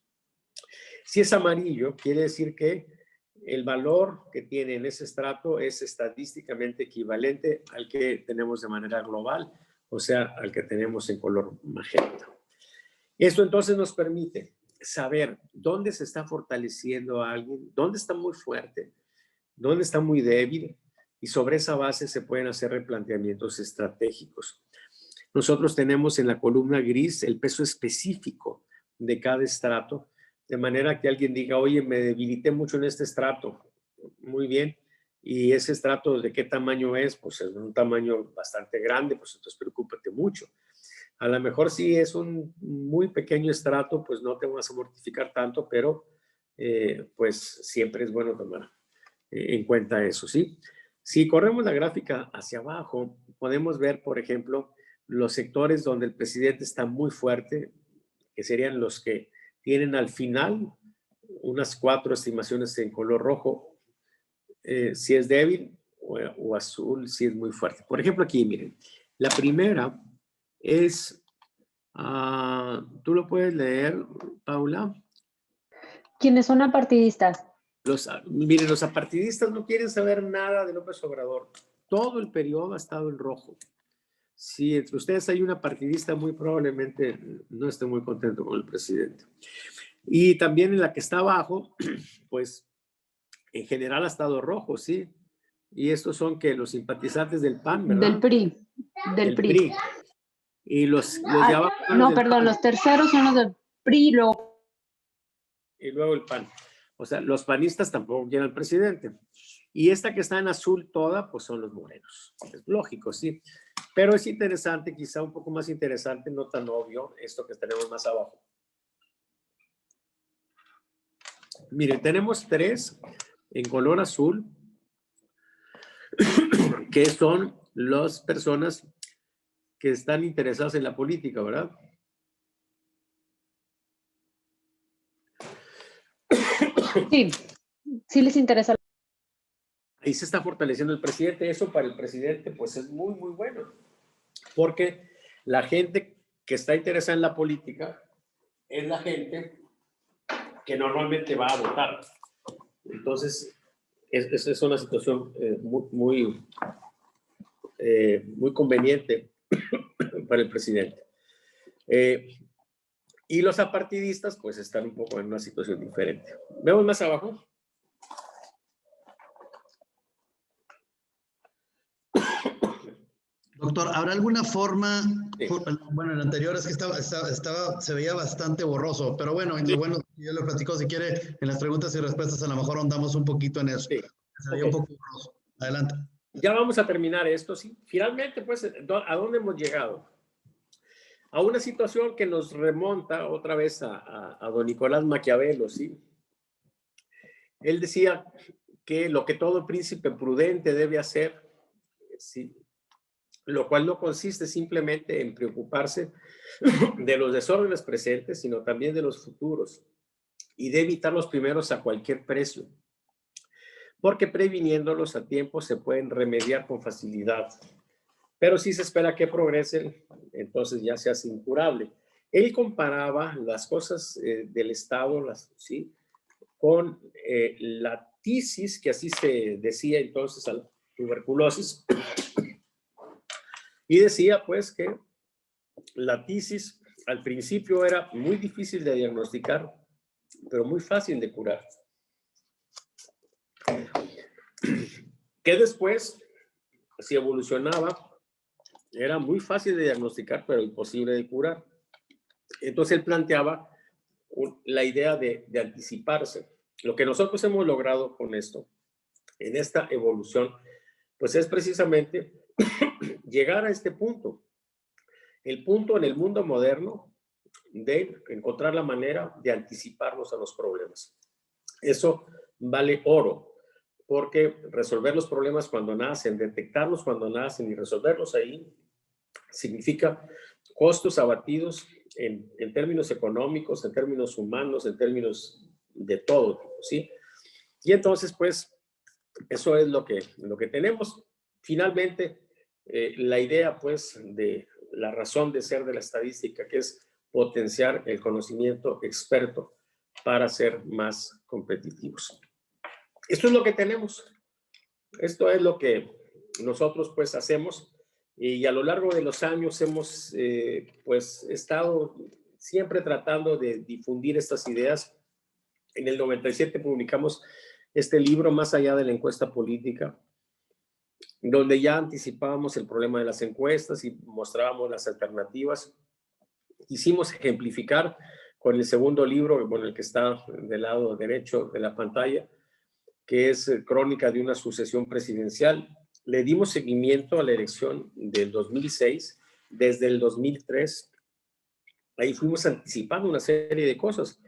Si es amarillo, quiere decir que el valor que tiene en ese estrato es estadísticamente equivalente al que tenemos de manera global, o sea, al que tenemos en color magenta. Esto entonces nos permite saber dónde se está fortaleciendo a alguien, dónde está muy fuerte, dónde está muy débil, y sobre esa base se pueden hacer replanteamientos estratégicos. Nosotros tenemos en la columna gris el peso específico de cada estrato, de manera que alguien diga, oye, me debilité mucho en este estrato. Muy bien. ¿Y ese estrato de qué tamaño es? Pues es un tamaño bastante grande, pues entonces preocúpate mucho. A lo mejor si es un muy pequeño estrato, pues no te vas a mortificar tanto, pero pues siempre es bueno tomar en cuenta eso, ¿sí? Si corremos la gráfica hacia abajo, podemos ver, por ejemplo, los sectores donde el presidente está muy fuerte, que serían los que tienen al final unas 4 estimaciones en color rojo, si es débil, o azul si es muy fuerte. Por ejemplo, aquí, miren, la primera es, ¿tú lo puedes leer, Paula? ¿Quiénes son apartidistas? Miren, los apartidistas no quieren saber nada de López Obrador. Todo el periodo ha estado en rojo. si entre ustedes hay una partidista, muy probablemente no esté muy contento con el presidente. Y también en la que está abajo, pues en general ha estado rojo, ¿sí? Y estos son que los simpatizantes del PAN, ¿verdad? Del PRI. Del PRI. Y los Ah, de abajo. no, perdón, PAN. Los terceros son los del PRI, y luego el PAN. O sea, los panistas tampoco quieren al presidente. Y esta que está en azul toda, pues son los morenos. Es lógico, sí. Pero es interesante, quizá un poco más interesante, no tan obvio, esto que tenemos más abajo. Miren, tenemos 3 en color azul, que son las personas que están interesadas en la política, ¿verdad? Sí, sí les interesa. Ahí se está fortaleciendo el presidente. Eso para el presidente, pues es muy, muy bueno. Porque la gente que está interesada en la política es la gente que normalmente va a votar. Entonces, es una situación muy conveniente para el presidente. Y los apartidistas, pues, están un poco en una situación diferente. Vemos más abajo. Doctor, ¿habrá alguna forma? Sí. Bueno, el anterior es que se veía bastante borroso, pero bueno, Sí. lo bueno, yo le platico, si quiere, en las preguntas y respuestas a lo mejor ahondamos un poquito en eso. Sí. Se veía un poco borroso. Adelante. Ya vamos a terminar esto, sí. Finalmente, pues, ¿a dónde hemos llegado? A una situación que nos remonta otra vez a don Nicolás Maquiavelo, ¿sí? Él decía que lo que todo príncipe prudente debe hacer, ¿sí? Lo cual no consiste simplemente en preocuparse de los desórdenes presentes, sino también de los futuros, y de evitar los primeros a cualquier precio, porque previniéndolos a tiempo se pueden remediar con facilidad. Pero si se espera que progresen, entonces ya se hace incurable. Él comparaba las cosas del Estado, ¿sí? Con la tisis, que así se decía entonces a la tuberculosis, y decía pues que la tisis al principio era muy difícil de diagnosticar, pero muy fácil de curar. Que después, si evolucionaba, era muy fácil de diagnosticar, pero imposible de curar. Entonces él planteaba la idea de anticiparse. Lo que nosotros hemos logrado con esto, en esta evolución, pues es precisamente llegar a este punto. El punto en el mundo moderno de encontrar la manera de anticiparnos a los problemas. Eso vale oro, porque resolver los problemas cuando nacen, detectarlos cuando nacen y resolverlos ahí, significa costos abatidos en términos económicos, en términos humanos, en términos de todo tipo, ¿sí? Y entonces, pues, eso es lo que tenemos. Finalmente, la idea, pues, de la razón de ser de la estadística, que es potenciar el conocimiento experto para ser más competitivos. Esto es lo que tenemos. Esto es lo que nosotros, pues, hacemos. Y a lo largo de los años hemos, pues, estado siempre tratando de difundir estas ideas. En el 97 publicamos este libro, Más allá de la encuesta política, donde ya anticipábamos el problema de las encuestas y mostrábamos las alternativas. Quisimos ejemplificar con el segundo libro, bueno, el que está del lado derecho de la pantalla, que es Crónica de una sucesión presidencial. Le dimos seguimiento a la elección del 2006, desde el 2003. Ahí fuimos anticipando una serie de cosas.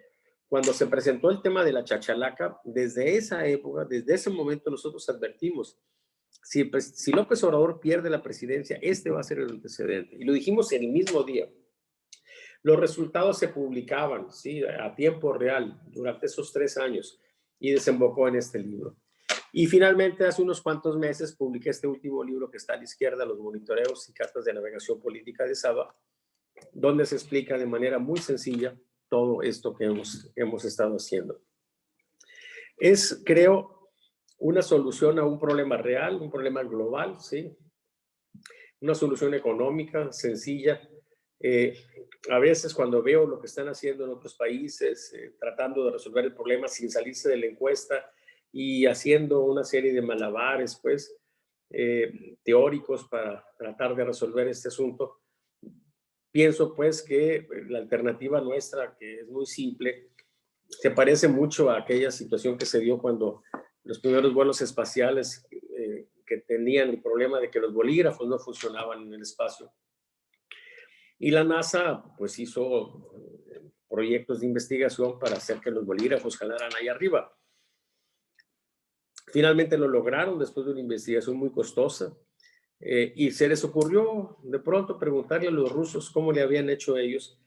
Cuando se presentó el tema de la chachalaca, desde esa época, desde ese momento nosotros advertimos, si López Obrador pierde la presidencia, este va a ser el antecedente. Y lo dijimos en el mismo día. Los resultados se publicaban, ¿sí? A tiempo real durante esos 3 años y desembocó en este libro. Y finalmente, hace unos cuantos meses, publiqué este último libro que está a la izquierda, Los monitoreos y cartas de navegación política de Saba, donde se explica de manera muy sencilla todo esto que hemos estado haciendo. Es, creo, una solución a un problema real, un problema global, ¿sí? una solución económica, sencilla. A veces cuando veo lo que están haciendo en otros países, tratando de resolver el problema sin salirse de la encuesta y haciendo una serie de malabares, pues, teóricos para tratar de resolver este asunto, pienso pues que la alternativa nuestra, que es muy simple, se parece mucho a aquella situación que se dio cuando los primeros vuelos espaciales que tenían el problema de que los bolígrafos no funcionaban en el espacio. Y la NASA pues hizo proyectos de investigación para hacer que los bolígrafos jalaran ahí arriba. Finalmente lo lograron después de una investigación muy costosa. Y se les ocurrió de pronto preguntarle a los rusos cómo le habían hecho ellos.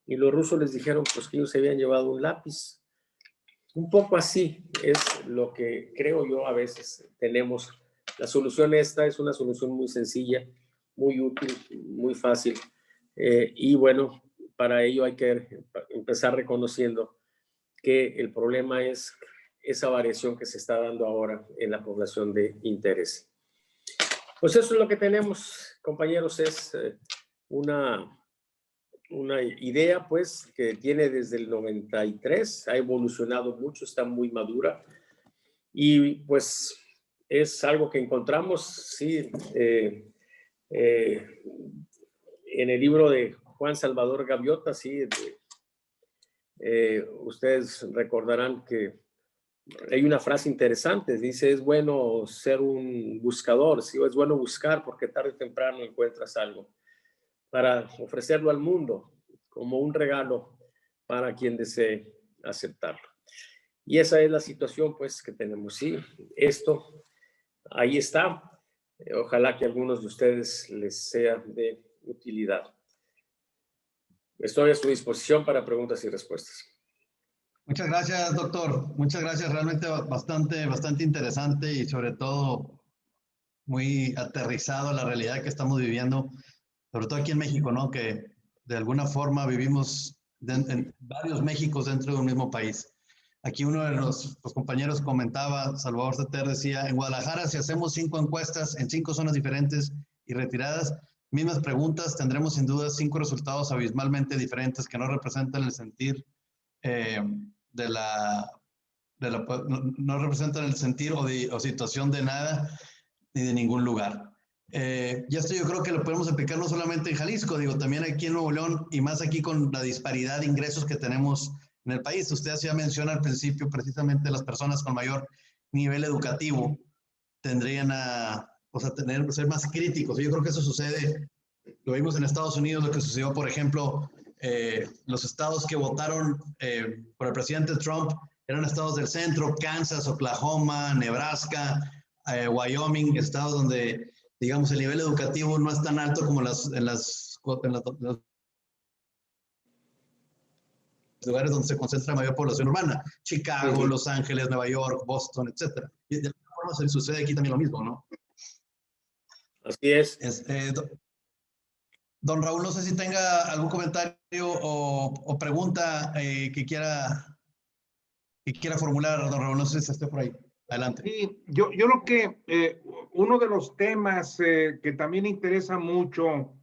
Y los rusos les dijeron pues que ellos se habían llevado un lápiz. Un poco así es lo que creo yo a veces tenemos. La solución esta es una solución muy sencilla, muy útil, muy fácil. Y bueno, para ello hay que empezar reconociendo que el problema es esa variación que se está dando ahora en la población de interés. Pues eso es lo que tenemos, compañeros, es una idea pues que tiene desde el 93, ha evolucionado mucho, está muy madura y pues es algo que encontramos, sí, en el libro de Juan Salvador Gaviota, sí, ustedes recordarán que hay una frase interesante, dice, es bueno ser un buscador, sí, es bueno buscar porque tarde o temprano encuentras algo para ofrecerlo al mundo como un regalo para quien desee aceptarlo. Y esa es la situación pues que tenemos, sí, esto ahí está. Ojalá que a algunos de ustedes les sea de utilidad. Estoy a su disposición para preguntas y respuestas. Muchas gracias, doctor. Muchas gracias. Realmente bastante interesante y sobre todo muy aterrizado a la realidad que estamos viviendo, sobre todo aquí en México, ¿no? Que de alguna forma vivimos en varios Méxicos dentro de un mismo país. Aquí uno de los compañeros comentaba, Salvador Seter decía, en Guadalajara si hacemos 5 encuestas en 5 zonas diferentes y retiradas, mismas preguntas, tendremos sin duda 5 resultados abismalmente diferentes que no representan el sentir no representan el sentir o situación de nada ni de ningún lugar. Y esto yo creo que lo podemos aplicar no solamente en Jalisco, digo, también aquí en Nuevo León y más aquí con la disparidad de ingresos que tenemos en el país. Usted ya menciona al principio precisamente las personas con mayor nivel educativo tendrían ser más críticos. Yo creo que eso sucede, lo vimos en Estados Unidos, lo que sucedió, por ejemplo, los estados que votaron por el presidente Trump eran estados del centro, Kansas, Oklahoma, Nebraska, Wyoming, estados donde, digamos, el nivel educativo no es tan alto como en los lugares donde se concentra mayor población urbana, Chicago, Los Ángeles, Nueva York, Boston, etc. Y de alguna forma se sucede aquí también lo mismo, ¿no? Así es. Don Raúl, no sé si tenga algún comentario o pregunta que quiera formular, don Raúl, no sé si esté por ahí. Adelante. Sí, yo creo que uno de los temas que también interesa mucho,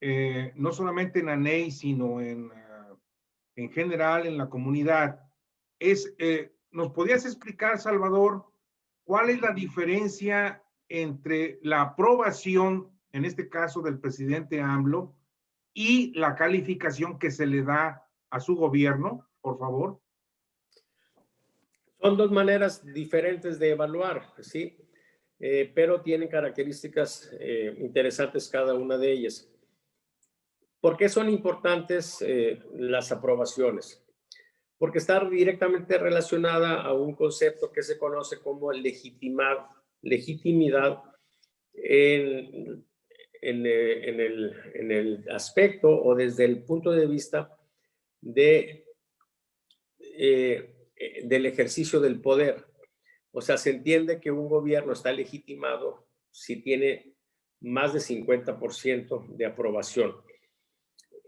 no solamente en ANEI, sino en general en la comunidad, es, ¿nos podrías explicar, Salvador, cuál es la diferencia entre la aprobación, en este caso del presidente AMLO, y la calificación que se le da a su gobierno, por favor? Son dos maneras diferentes de evaluar, ¿sí? Pero tienen características interesantes cada una de ellas. ¿Por qué son importantes las aprobaciones? Porque está directamente relacionada a un concepto que se conoce como legitimidad en el aspecto o desde el punto de vista del ejercicio del poder. O sea, se entiende que un gobierno está legitimado si tiene más de 50% de aprobación.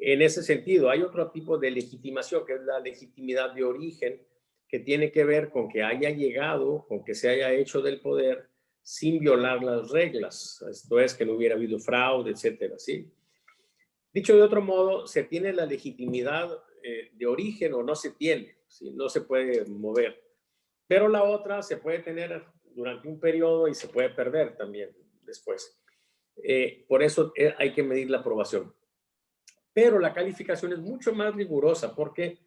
En ese sentido, hay otro tipo de legitimación, que es la legitimidad de origen, que tiene que ver con que haya llegado, con que se haya hecho del poder sin violar las reglas. Esto es, que no hubiera habido fraude, etcétera, ¿sí? Dicho de otro modo, se tiene la legitimidad de origen o no se tiene, ¿sí? No se puede mover. Pero la otra se puede tener durante un periodo y se puede perder también después. Por eso hay que medir la aprobación. Pero la calificación es mucho más rigurosa porque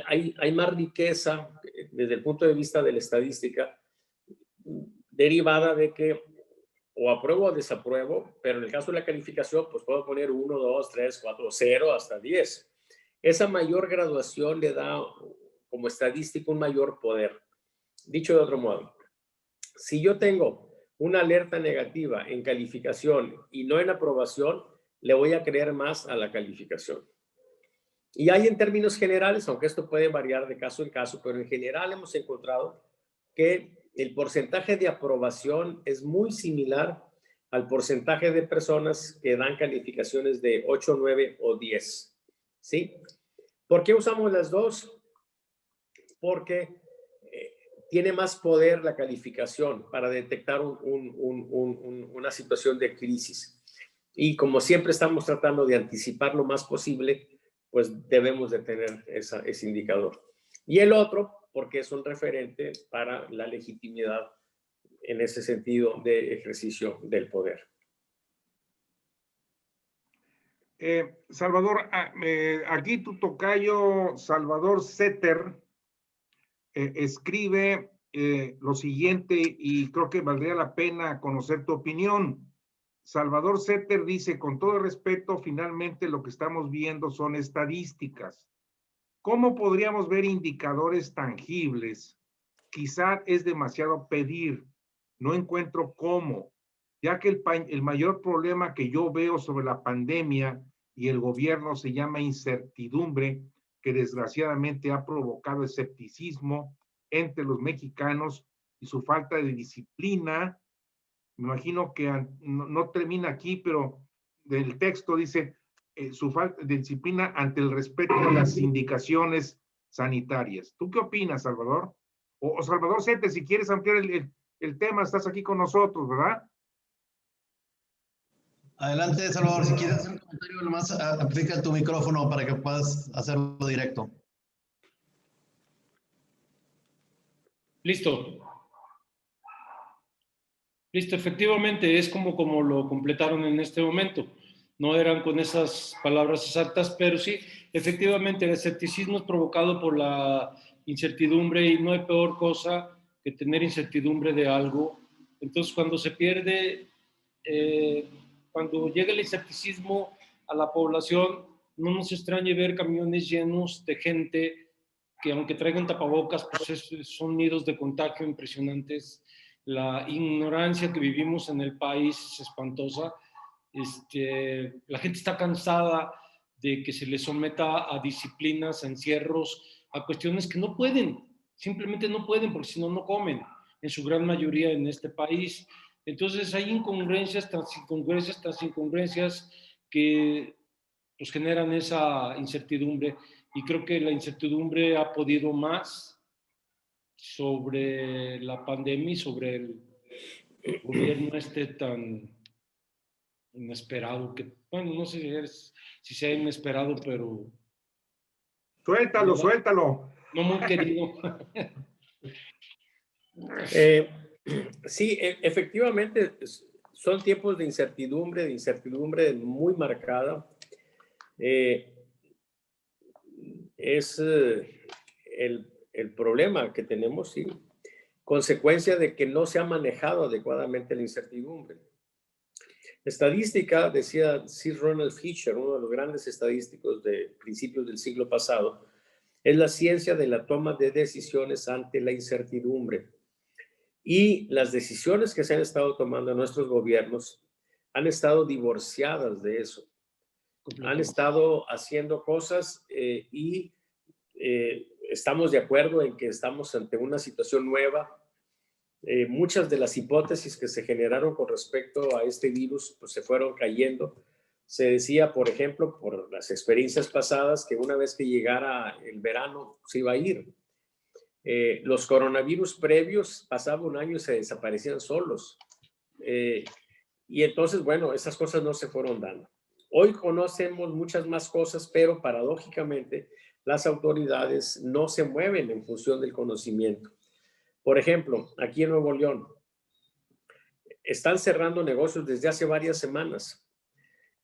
hay más riqueza desde el punto de vista de la estadística, derivada de que o apruebo o desapruebo, pero en el caso de la calificación, pues puedo poner 1, 2, 3, 4, 0 hasta 10. Esa mayor graduación le da como estadístico un mayor poder. Dicho de otro modo, si yo tengo una alerta negativa en calificación y no en aprobación, le voy a creer más a la calificación. Y hay en términos generales, aunque esto puede variar de caso en caso, pero en general hemos encontrado que el porcentaje de aprobación es muy similar al porcentaje de personas que dan calificaciones de 8, 9 o 10. ¿Sí? ¿Por qué usamos las dos? Porque tiene más poder la calificación para detectar una situación de crisis. Y como siempre estamos tratando de anticipar lo más posible, pues debemos de tener ese indicador. Y el otro, porque es un referente para la legitimidad en ese sentido de ejercicio del poder. Salvador, aquí tu tocayo Salvador Setter escribe lo siguiente y creo que valdría la pena conocer tu opinión. Salvador Setter dice, con todo respeto, finalmente lo que estamos viendo son estadísticas. ¿Cómo podríamos ver indicadores tangibles? Quizá es demasiado pedir. No encuentro cómo, ya que el mayor problema que yo veo sobre la pandemia y el gobierno se llama incertidumbre, que desgraciadamente ha provocado escepticismo entre los mexicanos y su falta de disciplina. Me imagino que no termina aquí, pero del texto dice su falta de disciplina ante el respeto a las indicaciones sanitarias. ¿Tú qué opinas, Salvador? O Salvador Sete, si quieres ampliar el tema, estás aquí con nosotros, ¿verdad? Adelante, Salvador. Si quieres hacer un comentario, nomás aplica tu micrófono para que puedas hacerlo directo. Listo. Listo, efectivamente, es como lo completaron en este momento. No eran con esas palabras exactas, pero sí, efectivamente, el escepticismo es provocado por la incertidumbre y no hay peor cosa que tener incertidumbre de algo. Entonces, cuando se pierde, cuando llega el escepticismo a la población, no nos extrañe ver camiones llenos de gente que, aunque traigan tapabocas, pues son nidos de contagio impresionantes. La ignorancia que vivimos en el país es espantosa. La gente está cansada de que se les someta a disciplinas, a encierros, a cuestiones que no pueden, simplemente no pueden, porque si no, no comen, en su gran mayoría en este país. Entonces hay incongruencias tras incongruencias tras incongruencias que pues, generan esa incertidumbre. Y creo que la incertidumbre ha podido más sobre la pandemia y sobre el gobierno tan inesperado, que, bueno, no sé si sea inesperado, pero... Suéltalo, suéltalo. No muy querido. Sí, efectivamente, son tiempos de incertidumbre muy marcada. Es el problema que tenemos, sí, consecuencia de que no se ha manejado adecuadamente la incertidumbre. Estadística, decía Sir Ronald Fisher, uno de los grandes estadísticos de principios del siglo pasado, es la ciencia de la toma de decisiones ante la incertidumbre. Y las decisiones que se han estado tomando en nuestros gobiernos han estado divorciadas de eso. Han estado haciendo cosas y estamos de acuerdo en que estamos ante una situación nueva. Muchas de las hipótesis que se generaron con respecto a este virus pues, se fueron cayendo. Se decía, por ejemplo, por las experiencias pasadas, que una vez que llegara el verano se iba a ir. Los coronavirus previos pasaba un año y se desaparecían solos. Y entonces, bueno, esas cosas no se fueron dando. Hoy conocemos muchas más cosas, pero paradójicamente las autoridades no se mueven en función del conocimiento. Por ejemplo, aquí en Nuevo León, están cerrando negocios desde hace varias semanas.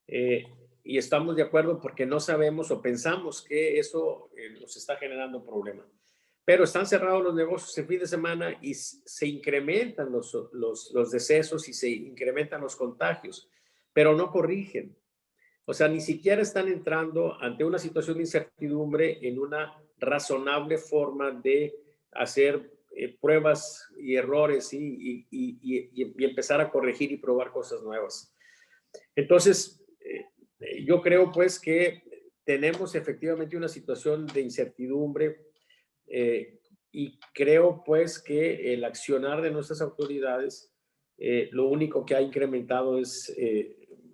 Y estamos de acuerdo porque no sabemos o pensamos que eso nos está generando problemas. Pero están cerrados los negocios el fin de semana y se incrementan los decesos y se incrementan los contagios, pero no corrigen. O sea, ni siquiera están entrando ante una situación de incertidumbre en una razonable forma de hacer pruebas y errores y empezar a corregir y probar cosas nuevas. Entonces, yo creo pues que tenemos efectivamente una situación de incertidumbre y creo pues que el accionar de nuestras autoridades lo único que ha incrementado es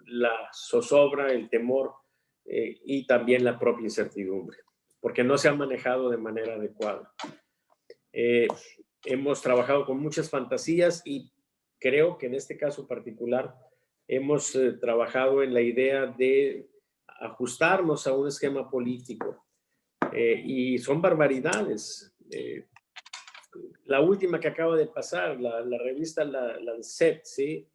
la zozobra, el temor y también la propia incertidumbre, porque no se ha manejado de manera adecuada. Hemos trabajado con muchas fantasías y creo que en este caso particular hemos trabajado en la idea de ajustarnos a un esquema político y son barbaridades. La última que acaba de pasar, la revista Lancet, ¿sí?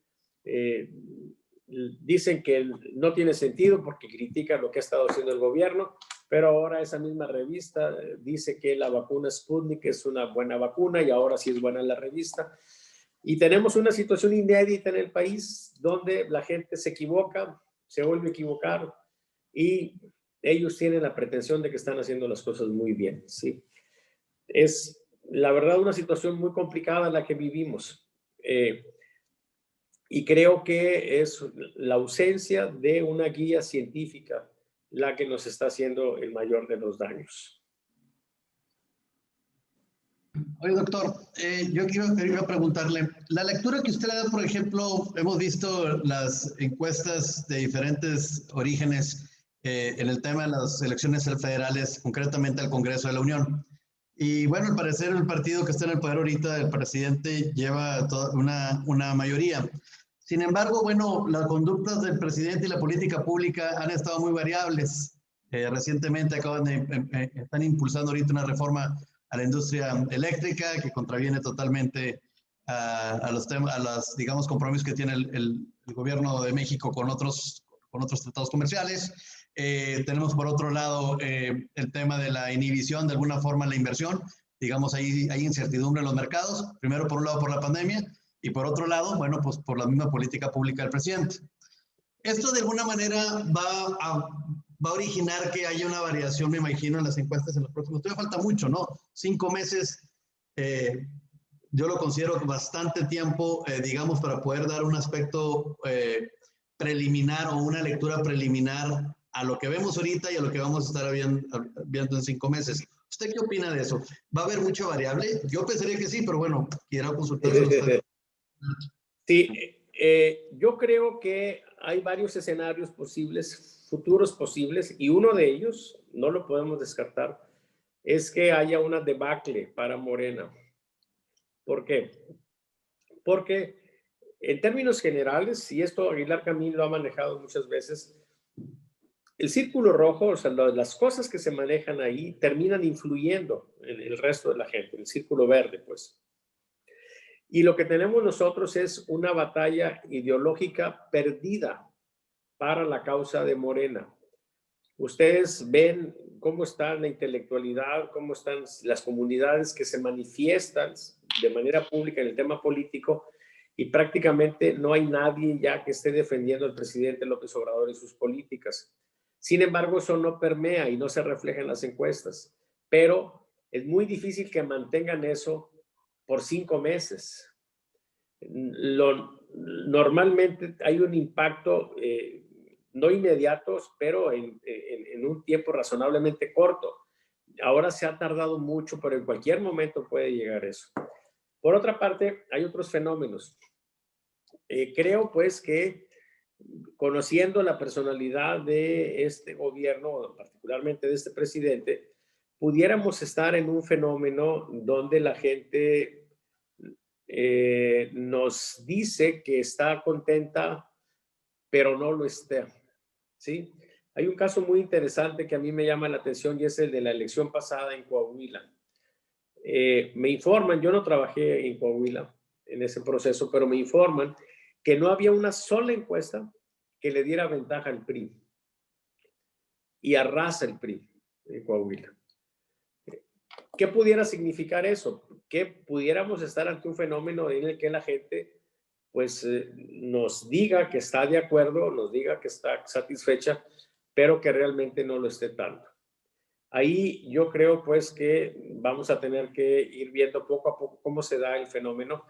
Dicen que no tiene sentido porque critica lo que ha estado haciendo el gobierno, pero ahora esa misma revista dice que la vacuna Sputnik es una buena vacuna y ahora sí es buena la revista. Y tenemos una situación inédita en el país donde la gente se equivoca, se vuelve a equivocar y ellos tienen la pretensión de que están haciendo las cosas muy bien, ¿sí? Es, la verdad, una situación muy complicada la que vivimos. Y creo que es la ausencia de una guía científica la que nos está haciendo el mayor de los daños. Oye, doctor, yo quería preguntarle, la lectura que usted le da, por ejemplo, hemos visto las encuestas de diferentes orígenes en el tema de las elecciones federales, concretamente al Congreso de la Unión. Y bueno, al parecer el partido que está en el poder ahorita, el presidente, lleva una mayoría. Sin embargo, bueno, las conductas del presidente y la política pública han estado muy variables. Recientemente están impulsando ahorita una reforma a la industria eléctrica que contraviene totalmente a los, digamos, compromisos que tiene el gobierno de México con otros tratados comerciales. Tenemos por otro lado el tema de la inhibición de alguna forma en la inversión. Digamos, hay incertidumbre en los mercados, primero por un lado por la pandemia y por otro lado, bueno, pues por la misma política pública del presidente. Esto de alguna manera va a originar que haya una variación, me imagino, en las encuestas en los próximos. Todavía falta mucho, ¿no? 5 meses, yo lo considero bastante tiempo, digamos, para poder dar un aspecto preliminar o una lectura preliminar a lo que vemos ahorita y a lo que vamos a estar viendo en 5 meses. ¿Usted qué opina de eso? ¿Va a haber mucha variable? Yo pensaría que sí, pero bueno, quiero consultarse usted. Sí, yo creo que hay varios escenarios posibles, futuros posibles, y uno de ellos, no lo podemos descartar, es que haya una debacle para Morena. ¿Por qué? Porque en términos generales, y esto Aguilar Camín lo ha manejado muchas veces, el círculo rojo, o sea, las cosas que se manejan ahí terminan influyendo en el resto de la gente, el círculo verde, pues. Y lo que tenemos nosotros es una batalla ideológica perdida para la causa de Morena. Ustedes ven cómo está la intelectualidad, cómo están las comunidades que se manifiestan de manera pública en el tema político y prácticamente no hay nadie ya que esté defendiendo al presidente López Obrador y sus políticas. Sin embargo, eso no permea y no se refleja en las encuestas, pero es muy difícil que mantengan eso por 5 meses. Normalmente hay un impacto no inmediatos, pero en un tiempo razonablemente corto. Ahora se ha tardado mucho, pero en cualquier momento puede llegar eso. Por otra parte, hay otros fenómenos. Creo pues que conociendo la personalidad de este gobierno, particularmente de este presidente, pudiéramos estar en un fenómeno donde la gente nos dice que está contenta, pero no lo está, ¿sí? Hay un caso muy interesante que a mí me llama la atención y es el de la elección pasada en Coahuila. Me informan, yo no trabajé en Coahuila en ese proceso, pero me informan que no había una sola encuesta que le diera ventaja al PRI. Y arrasa el PRI en Coahuila. ¿Qué pudiera significar eso? Que pudiéramos estar ante un fenómeno en el que la gente pues nos diga que está de acuerdo, nos diga que está satisfecha, pero que realmente no lo esté tanto. Ahí yo creo pues que vamos a tener que ir viendo poco a poco cómo se da el fenómeno,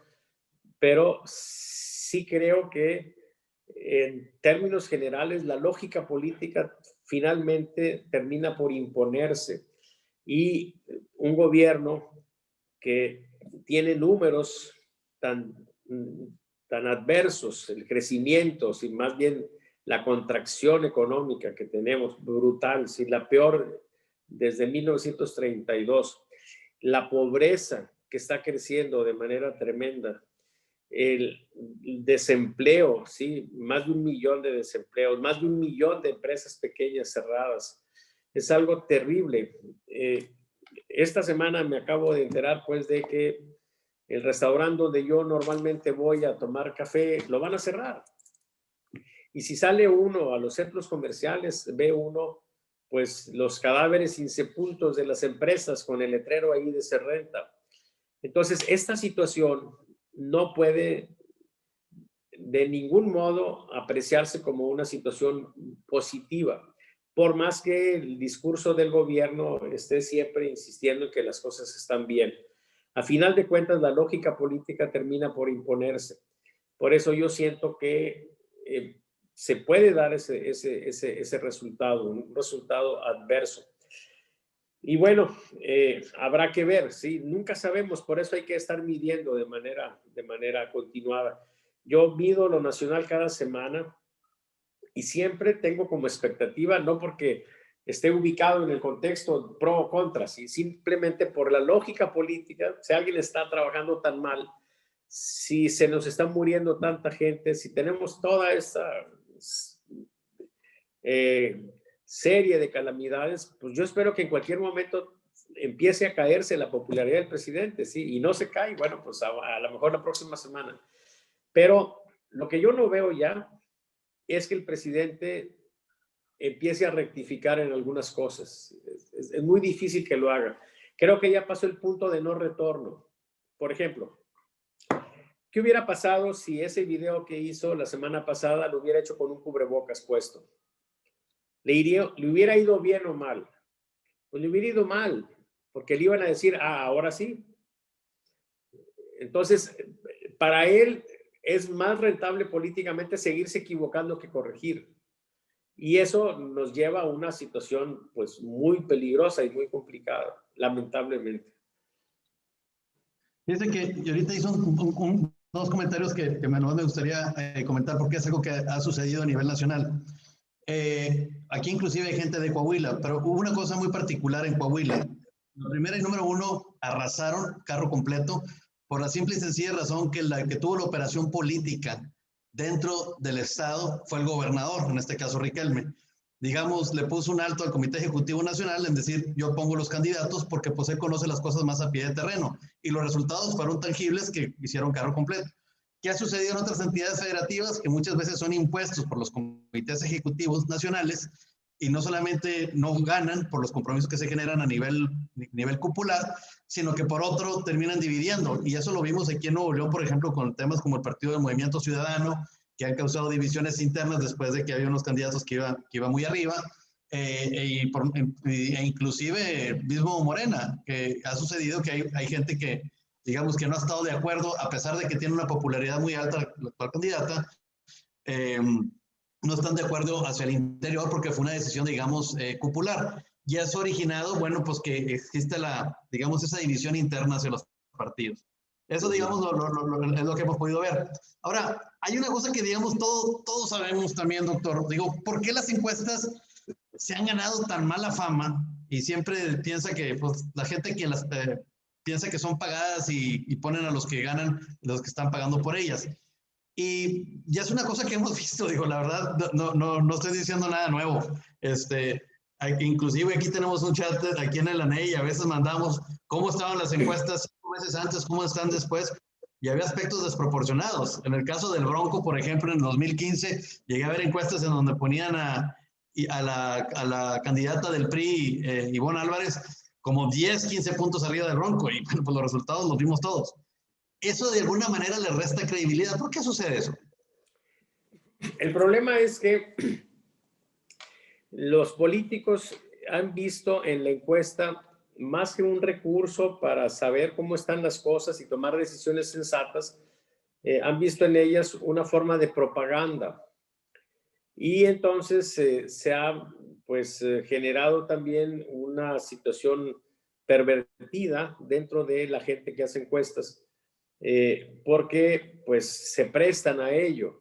pero sí creo que en términos generales la lógica política finalmente termina por imponerse y un gobierno que tiene números tan adversos, el crecimiento, sin más bien la contracción económica que tenemos, brutal, sin la peor desde 1932, la pobreza que está creciendo de manera tremenda, el desempleo, ¿sí? Más de 1 millón de desempleos, más de 1 millón de empresas pequeñas cerradas. Es algo terrible. Esta semana me acabo de enterar, pues, de que el restaurante donde yo normalmente voy a tomar café, lo van a cerrar. Y si sale uno a los centros comerciales, ve uno, pues, los cadáveres insepultos de las empresas con el letrero ahí de se renta. Entonces, esta situación no puede de ningún modo apreciarse como una situación positiva, por más que el discurso del gobierno esté siempre insistiendo en que las cosas están bien. A final de cuentas, la lógica política termina por imponerse. Por eso yo siento que se puede dar ese resultado, un resultado adverso. Y bueno, habrá que ver, ¿sí? Nunca sabemos, por eso hay que estar midiendo de manera continuada. Yo mido lo nacional cada semana y siempre tengo como expectativa, no porque esté ubicado en el contexto pro o contra, ¿sí? Simplemente por la lógica política, si alguien está trabajando tan mal, si se nos está muriendo tanta gente, si tenemos toda esta serie de calamidades, pues yo espero que en cualquier momento empiece a caerse la popularidad del presidente, ¿sí? Y no se cae, bueno, pues a lo mejor la próxima semana. Pero lo que yo no veo ya es que el presidente empiece a rectificar en algunas cosas. Es muy difícil que lo haga. Creo que ya pasó el punto de no retorno. Por ejemplo, ¿qué hubiera pasado si ese video que hizo la semana pasada lo hubiera hecho con un cubrebocas puesto? ¿Le hubiera ido bien o mal? Pues le hubiera ido mal, porque le iban a decir, ahora sí. Entonces, para él es más rentable políticamente seguirse equivocando que corregir. Y eso nos lleva a una situación pues muy peligrosa y muy complicada, lamentablemente. Fíjense que yo ahorita hizo dos comentarios que me gustaría comentar porque es algo que ha sucedido a nivel nacional. Aquí inclusive hay gente de Coahuila, pero hubo una cosa muy particular en Coahuila. La primera y número uno, arrasaron carro completo por la simple y sencilla razón que la que tuvo la operación política dentro del estado fue el gobernador, en este caso Riquelme. Digamos, le puso un alto al Comité Ejecutivo Nacional en decir, yo pongo los candidatos porque pues él conoce las cosas más a pie de terreno. Y los resultados fueron tangibles que hicieron carro completo. ¿Qué ha sucedido en otras entidades federativas que muchas veces son impuestos por los comités ejecutivos nacionales y no solamente no ganan por los compromisos que se generan a nivel cupular, sino que por otro terminan dividiendo? Y eso lo vimos aquí en Nuevo León, por ejemplo, con temas como el Partido del Movimiento Ciudadano, que han causado divisiones internas después de que había unos candidatos que iba muy arriba, e inclusive mismo Morena, que ha sucedido que hay gente que, digamos, que no ha estado de acuerdo, a pesar de que tiene una popularidad muy alta la actual candidata, no están de acuerdo hacia el interior porque fue una decisión, digamos, cupular. Y eso ha originado, bueno, pues que existe digamos, esa división interna hacia los partidos. Eso, digamos, es lo que hemos podido ver. Ahora, hay una cosa que, digamos, todos sabemos también, doctor. Digo, ¿por qué las encuestas se han ganado tan mala fama y siempre piensa que pues, la gente que las piensa que son pagadas y ponen a los que ganan, los que están pagando por ellas. Y ya es una cosa que hemos visto, digo, la verdad, no estoy diciendo nada nuevo. Inclusive aquí tenemos un chat aquí en el ANEI y a veces mandamos cómo estaban las encuestas 5 meses antes, cómo están después, y había aspectos desproporcionados. En el caso del Bronco, por ejemplo, en 2015, llegué a ver encuestas en donde ponían a la candidata del PRI, Ivonne Álvarez, como 10, 15 puntos arriba del Bronco, y bueno, pues los resultados los vimos todos. Eso de alguna manera le resta credibilidad. ¿Por qué sucede eso? El problema es que los políticos han visto en la encuesta más que un recurso para saber cómo están las cosas y tomar decisiones sensatas, han visto en ellas una forma de propaganda. Y entonces se ha generado también una situación pervertida dentro de la gente que hace encuestas, porque pues se prestan a ello.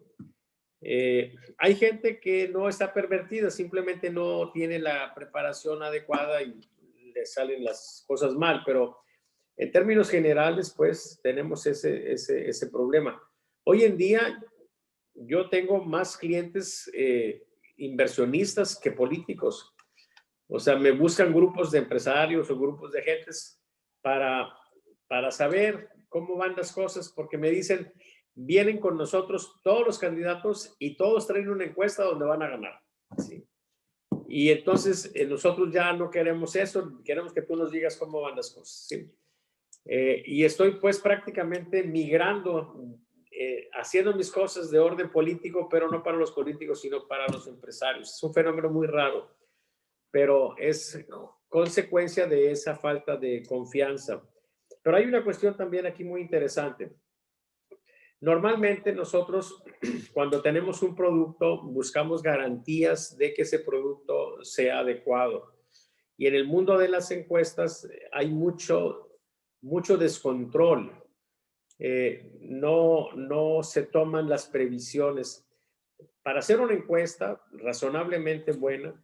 Hay gente que no está pervertida, simplemente no tiene la preparación adecuada y le salen las cosas mal, pero en términos generales, pues tenemos ese problema. Hoy en día, yo tengo más clientes inversionistas que políticos. O sea, me buscan grupos de empresarios o grupos de gentes para saber cómo van las cosas, porque me dicen, vienen con nosotros todos los candidatos y todos traen una encuesta donde van a ganar. ¿Sí? Y entonces nosotros ya no queremos eso, queremos que tú nos digas cómo van las cosas. ¿Sí? Y estoy pues prácticamente migrando, haciendo mis cosas de orden político, pero no para los políticos, sino para los empresarios. Es un fenómeno muy raro, pero es consecuencia de esa falta de confianza. Pero hay una cuestión también aquí muy interesante. Normalmente nosotros, cuando tenemos un producto, buscamos garantías de que ese producto sea adecuado. Y en el mundo de las encuestas hay mucho descontrol. No se toman las previsiones. Para hacer una encuesta razonablemente buena,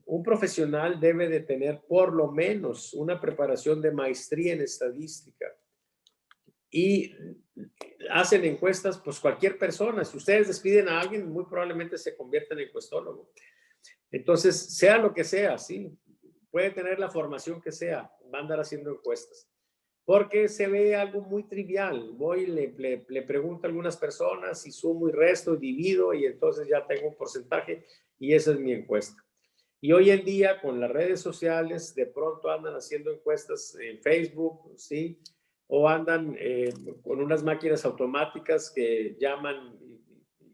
un profesional debe de tener por lo menos una preparación de maestría en estadística. Y hacen encuestas, pues cualquier persona. Si ustedes despiden a alguien, muy probablemente se convierta en encuestólogo. Entonces, sea lo que sea, sí, puede tener la formación que sea, va a andar haciendo encuestas. Porque se ve algo muy trivial. Voy, le pregunto a algunas personas y sumo y resto, divido y entonces ya tengo un porcentaje y esa es mi encuesta. Y hoy en día, con las redes sociales, de pronto andan haciendo encuestas en Facebook, ¿sí? O andan con unas máquinas automáticas que llaman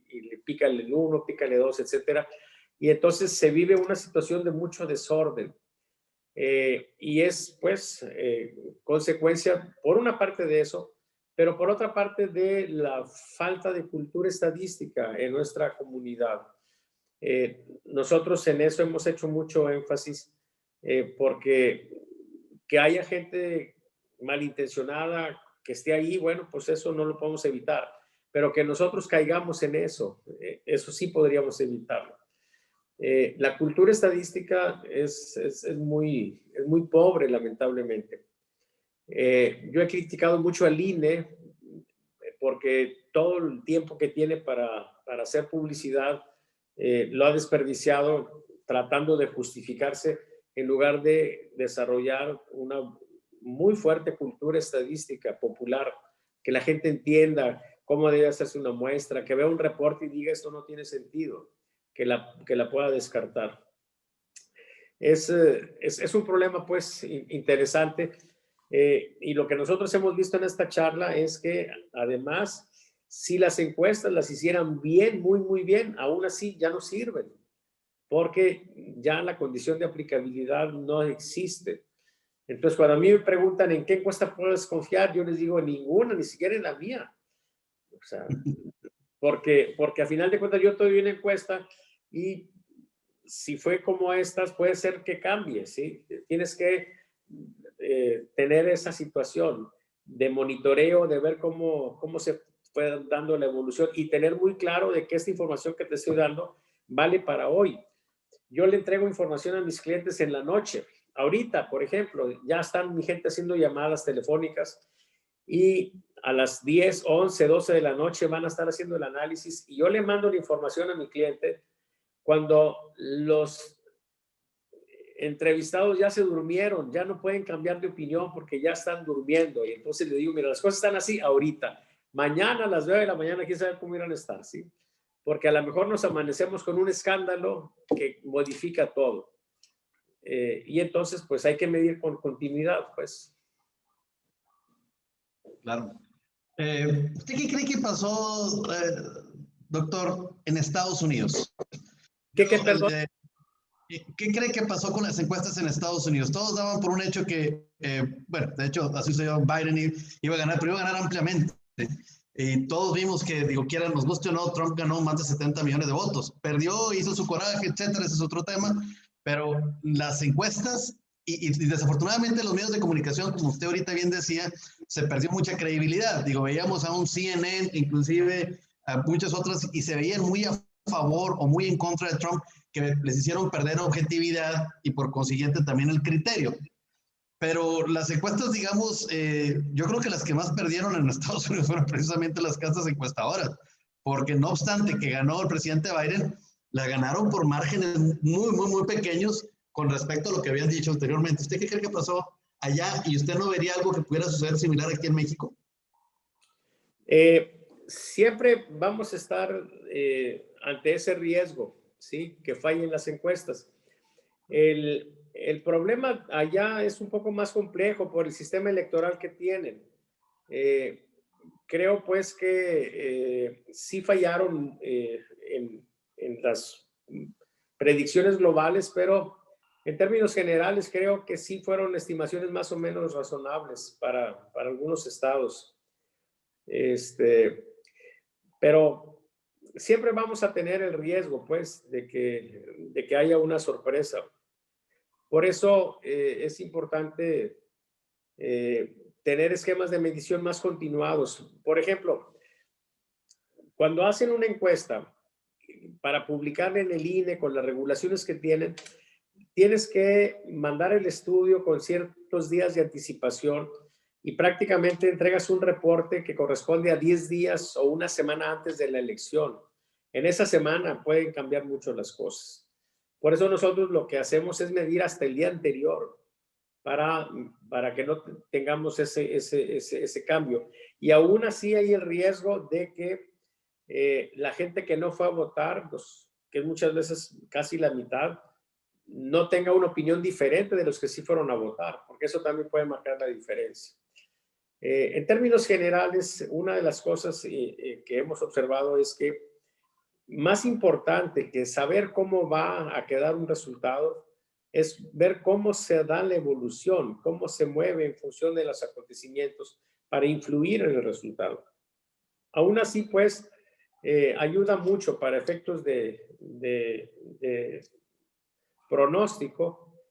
y le pícale el 1, pícale 2, etcétera. Y entonces se vive una situación de mucho desorden. Y es, pues, consecuencia, por una parte de eso, pero por otra parte de la falta de cultura estadística en nuestra comunidad. Nosotros en eso hemos hecho mucho énfasis porque que haya gente malintencionada que esté ahí, bueno, pues eso no lo podemos evitar, pero que nosotros caigamos en eso, eso sí podríamos evitarlo. La cultura estadística es muy pobre, lamentablemente. Yo he criticado mucho al INE porque todo el tiempo que tiene para hacer publicidad lo ha desperdiciado tratando de justificarse en lugar de desarrollar una muy fuerte cultura estadística popular, que la gente entienda cómo debe hacerse una muestra, que vea un reporte y diga esto no tiene sentido, que la pueda descartar. Es un problema pues interesante y lo que nosotros hemos visto en esta charla es que además si las encuestas las hicieran bien, muy bien, aún así ya no sirven porque ya la condición de aplicabilidad no existe. Entonces, cuando a mí me preguntan en qué encuesta puedes confiar, yo les digo en ninguna, ni siquiera en la mía. O sea, porque a final de cuentas yo te doy una encuesta y si fue como estas, puede ser que cambie, ¿sí? Tienes que tener esa situación de monitoreo, de ver cómo se fue dando la evolución y tener muy claro de que esta información que te estoy dando vale para hoy. Yo le entrego información a mis clientes en la noche Ahorita, por ejemplo, ya están mi gente haciendo llamadas telefónicas y a las 10, 11, 12 de la noche van a estar haciendo el análisis y yo le mando la información a mi cliente cuando los entrevistados ya se durmieron, ya no pueden cambiar de opinión porque ya están durmiendo. Y entonces le digo, mira, las cosas están así ahorita. Mañana a las 9 de la mañana, quién sabe cómo irán a estar, ¿sí? Porque a lo mejor nos amanecemos con un escándalo que modifica todo. Y entonces, pues hay que medir con continuidad, pues. Claro. ¿Usted qué cree que pasó, doctor, en Estados Unidos? Perdón? ¿Qué cree que pasó con las encuestas en Estados Unidos? Todos daban por un hecho que, bueno, de hecho, así se llama, Biden iba a ganar, pero iba a ganar ampliamente. Y todos vimos que, digo, quiera nos guste o no, Trump ganó más de 70 millones de votos. Perdió, hizo su coraje, etcétera, ese es otro tema. Pero las encuestas, y desafortunadamente los medios de comunicación, como usted ahorita bien decía, se perdió mucha credibilidad. Digo, veíamos a un CNN, inclusive a muchas otras, y se veían muy a favor o muy en contra de Trump, que les hicieron perder objetividad y por consiguiente también el criterio. Pero las encuestas, digamos, yo creo que las que más perdieron en Estados Unidos fueron precisamente las casas encuestadoras, porque no obstante que ganó el presidente Biden, la ganaron por márgenes muy pequeños con respecto a lo que habían dicho anteriormente. ¿Usted qué cree que pasó allá y usted no vería algo que pudiera suceder similar aquí en México? Siempre vamos a estar ante ese riesgo, ¿sí? Que fallen las encuestas. El problema allá es un poco más complejo por el sistema electoral que tienen. Creo pues que sí fallaron en las predicciones globales, pero en términos generales creo que sí fueron estimaciones más o menos razonables para algunos estados. Pero siempre vamos a tener el riesgo, pues, de que haya una sorpresa. Por eso es importante tener esquemas de medición más continuados. Por ejemplo, cuando hacen una encuesta para publicarla en el INE con las regulaciones que tienen, tienes que mandar el estudio con ciertos días de anticipación y prácticamente entregas un reporte que corresponde a 10 días o una semana antes de la elección. En esa semana pueden cambiar mucho las cosas. Por eso nosotros lo que hacemos es medir hasta el día anterior para que no tengamos ese cambio. Y aún así hay el riesgo de que la gente que no fue a votar, pues, que muchas veces casi la mitad, no tenga una opinión diferente de los que sí fueron a votar, porque eso también puede marcar la diferencia. En términos generales, una de las cosas que hemos observado es que más importante que saber cómo va a quedar un resultado es ver cómo se da la evolución, cómo se mueve en función de los acontecimientos para influir en el resultado. Aún así, pues, ayuda mucho para efectos de pronóstico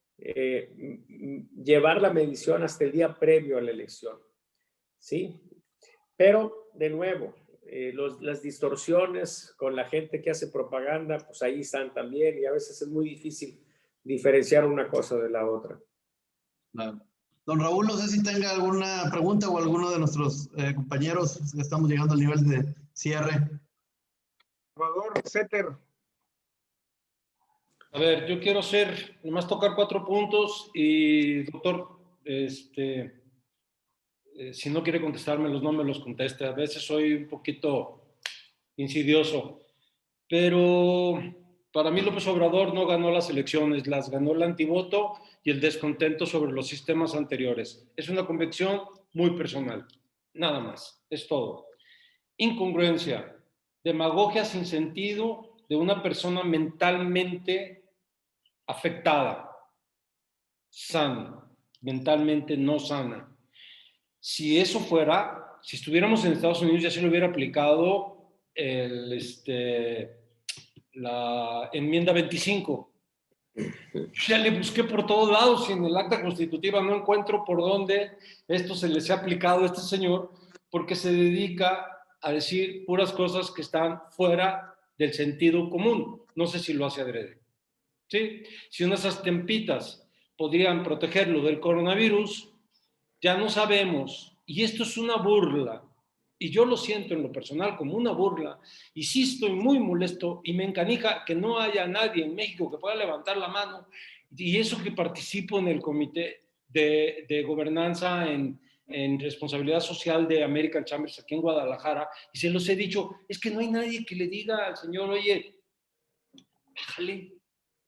llevar la medición hasta el día previo a la elección, ¿sí? Pero, de nuevo, las distorsiones con la gente que hace propaganda, pues ahí están también y a veces es muy difícil diferenciar una cosa de la otra. Claro. Don Raúl, no sé si tenga alguna pregunta o alguno de nuestros compañeros, estamos llegando al nivel de cierre. Salvador Setter. A ver, yo quiero nomás tocar 4 puntos y, doctor, si no quiere contestármelos, no me los conteste. A veces soy un poquito insidioso, pero para mí López Obrador no ganó las elecciones, las ganó el antivoto y el descontento sobre los sistemas anteriores. Es una convicción muy personal, nada más, es todo. Incongruencia, demagogia sin sentido de una persona mentalmente afectada, sana, mentalmente no sana. Si eso fuera, si estuviéramos en Estados Unidos, ya se le hubiera aplicado la enmienda 25. Ya le busqué por todos lados y en el acta constitutiva no encuentro por dónde esto se les ha aplicado a este señor, porque se dedica a decir puras cosas que están fuera del sentido común. No sé si lo hace adrede. ¿Sí? Si unas estampitas podrían protegerlo del coronavirus, ya no sabemos. Y esto es una burla. Y yo lo siento en lo personal como una burla. Y sí estoy muy molesto y me encanija que no haya nadie en México que pueda levantar la mano. Y eso que participo en el comité de gobernanza en responsabilidad social de American Chambers aquí en Guadalajara, y se los he dicho, es que no hay nadie que le diga al señor, oye, bájale,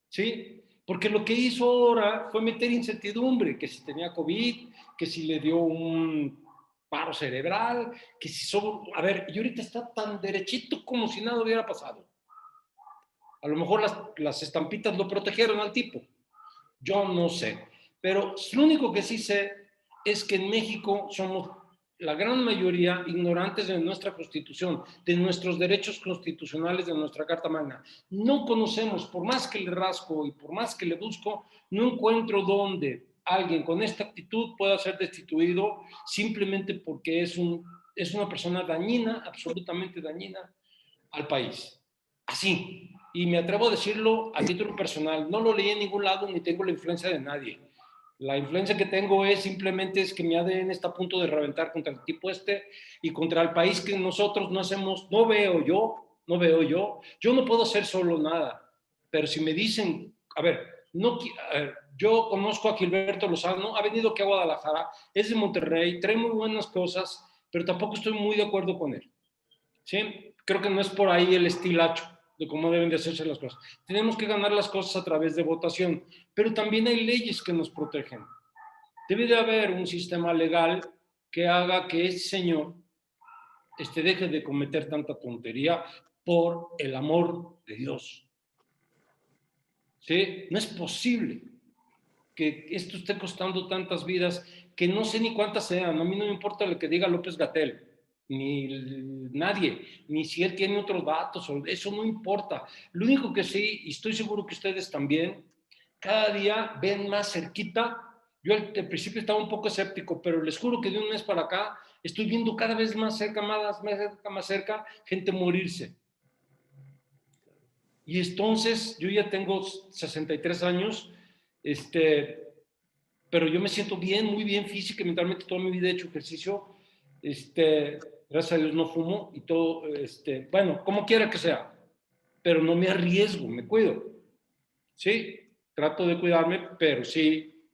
¿sí? Porque lo que hizo ahora fue meter incertidumbre, que si tenía COVID, que si le dio un paro cerebral, que si somos... A ver, y ahorita está tan derechito como si nada hubiera pasado. A lo mejor las estampitas lo protegieron al tipo. Yo no sé. Pero lo único que sí sé es que en México somos la gran mayoría ignorantes de nuestra Constitución, de nuestros derechos constitucionales, de nuestra Carta Magna. No conocemos, por más que le rasco y por más que le busco, no encuentro dónde alguien con esta actitud pueda ser destituido simplemente porque es una persona dañina, absolutamente dañina al país. Así. Y me atrevo a decirlo a título personal. No lo leí en ningún lado ni tengo la influencia de nadie. La influencia que tengo es simplemente que mi ADN está a punto de reventar contra el tipo y contra el país que nosotros no hacemos, no veo yo. Yo no puedo hacer solo nada, pero si me dicen, yo conozco a Gilberto Lozano, ha venido aquí a Guadalajara, es de Monterrey, trae muy buenas cosas, pero tampoco estoy muy de acuerdo con él. ¿Sí? Creo que no es por ahí el estilacho de cómo deben de hacerse las cosas. Tenemos que ganar las cosas a través de votación, pero también hay leyes que nos protegen. Debe de haber un sistema legal que haga que ese señor deje de cometer tanta tontería por el amor de Dios. ¿Sí? No es posible que esto esté costando tantas vidas que no sé ni cuántas sean. A mí no me importa lo que diga López-Gatell, ni nadie, ni si él tiene otros datos, eso no importa. Lo único que sí, y estoy seguro que ustedes también, cada día ven más cerquita. Yo al principio estaba un poco escéptico, pero les juro que de un mes para acá estoy viendo cada vez más cerca, más cerca, gente morirse. Y entonces, yo ya tengo 63 años, pero yo me siento bien, muy bien física y mentalmente. Toda mi vida he hecho ejercicio. Gracias a Dios no fumo y todo, bueno, como quiera que sea, pero no me arriesgo, me cuido. Sí, trato de cuidarme, pero sí,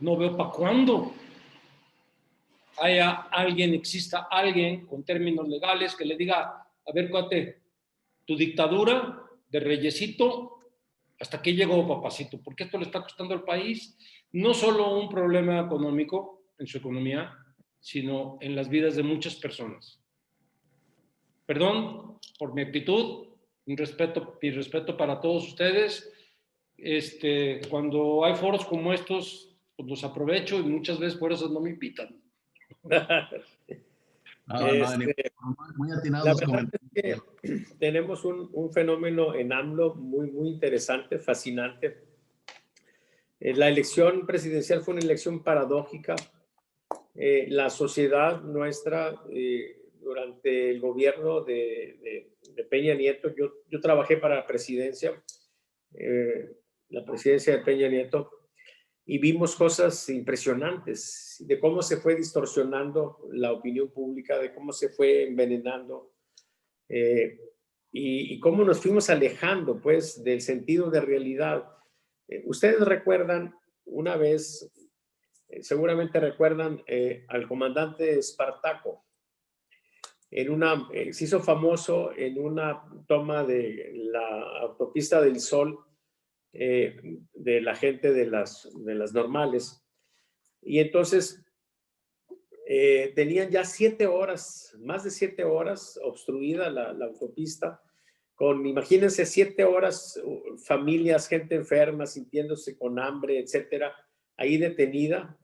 no veo para cuándo exista alguien con términos legales que le diga, a ver, cuate, tu dictadura de reyesito, ¿hasta qué llegó, papacito? Porque esto le está costando al país no solo un problema económico en su economía, sino en las vidas de muchas personas. Perdón por mi actitud, mi respeto para todos ustedes. Cuando hay foros como estos, pues los aprovecho y muchas veces por eso no me invitan. Muy atinados la verdad es que tenemos un fenómeno en AMLO muy, muy interesante, fascinante. La elección presidencial fue una elección paradójica. La sociedad nuestra, durante el gobierno de Peña Nieto, yo trabajé para la presidencia de Peña Nieto, y vimos cosas impresionantes de cómo se fue distorsionando la opinión pública, de cómo se fue envenenando y cómo nos fuimos alejando, pues, del sentido de realidad. Ustedes recuerdan una vez, seguramente recuerdan al comandante Espartaco. Se hizo famoso en una toma de la autopista del Sol, de la gente de las normales. Y entonces tenían ya 7 horas, más de 7 horas obstruida la autopista, imagínense, 7 horas, familias, gente enferma, sintiéndose con hambre, etcétera, ahí detenida.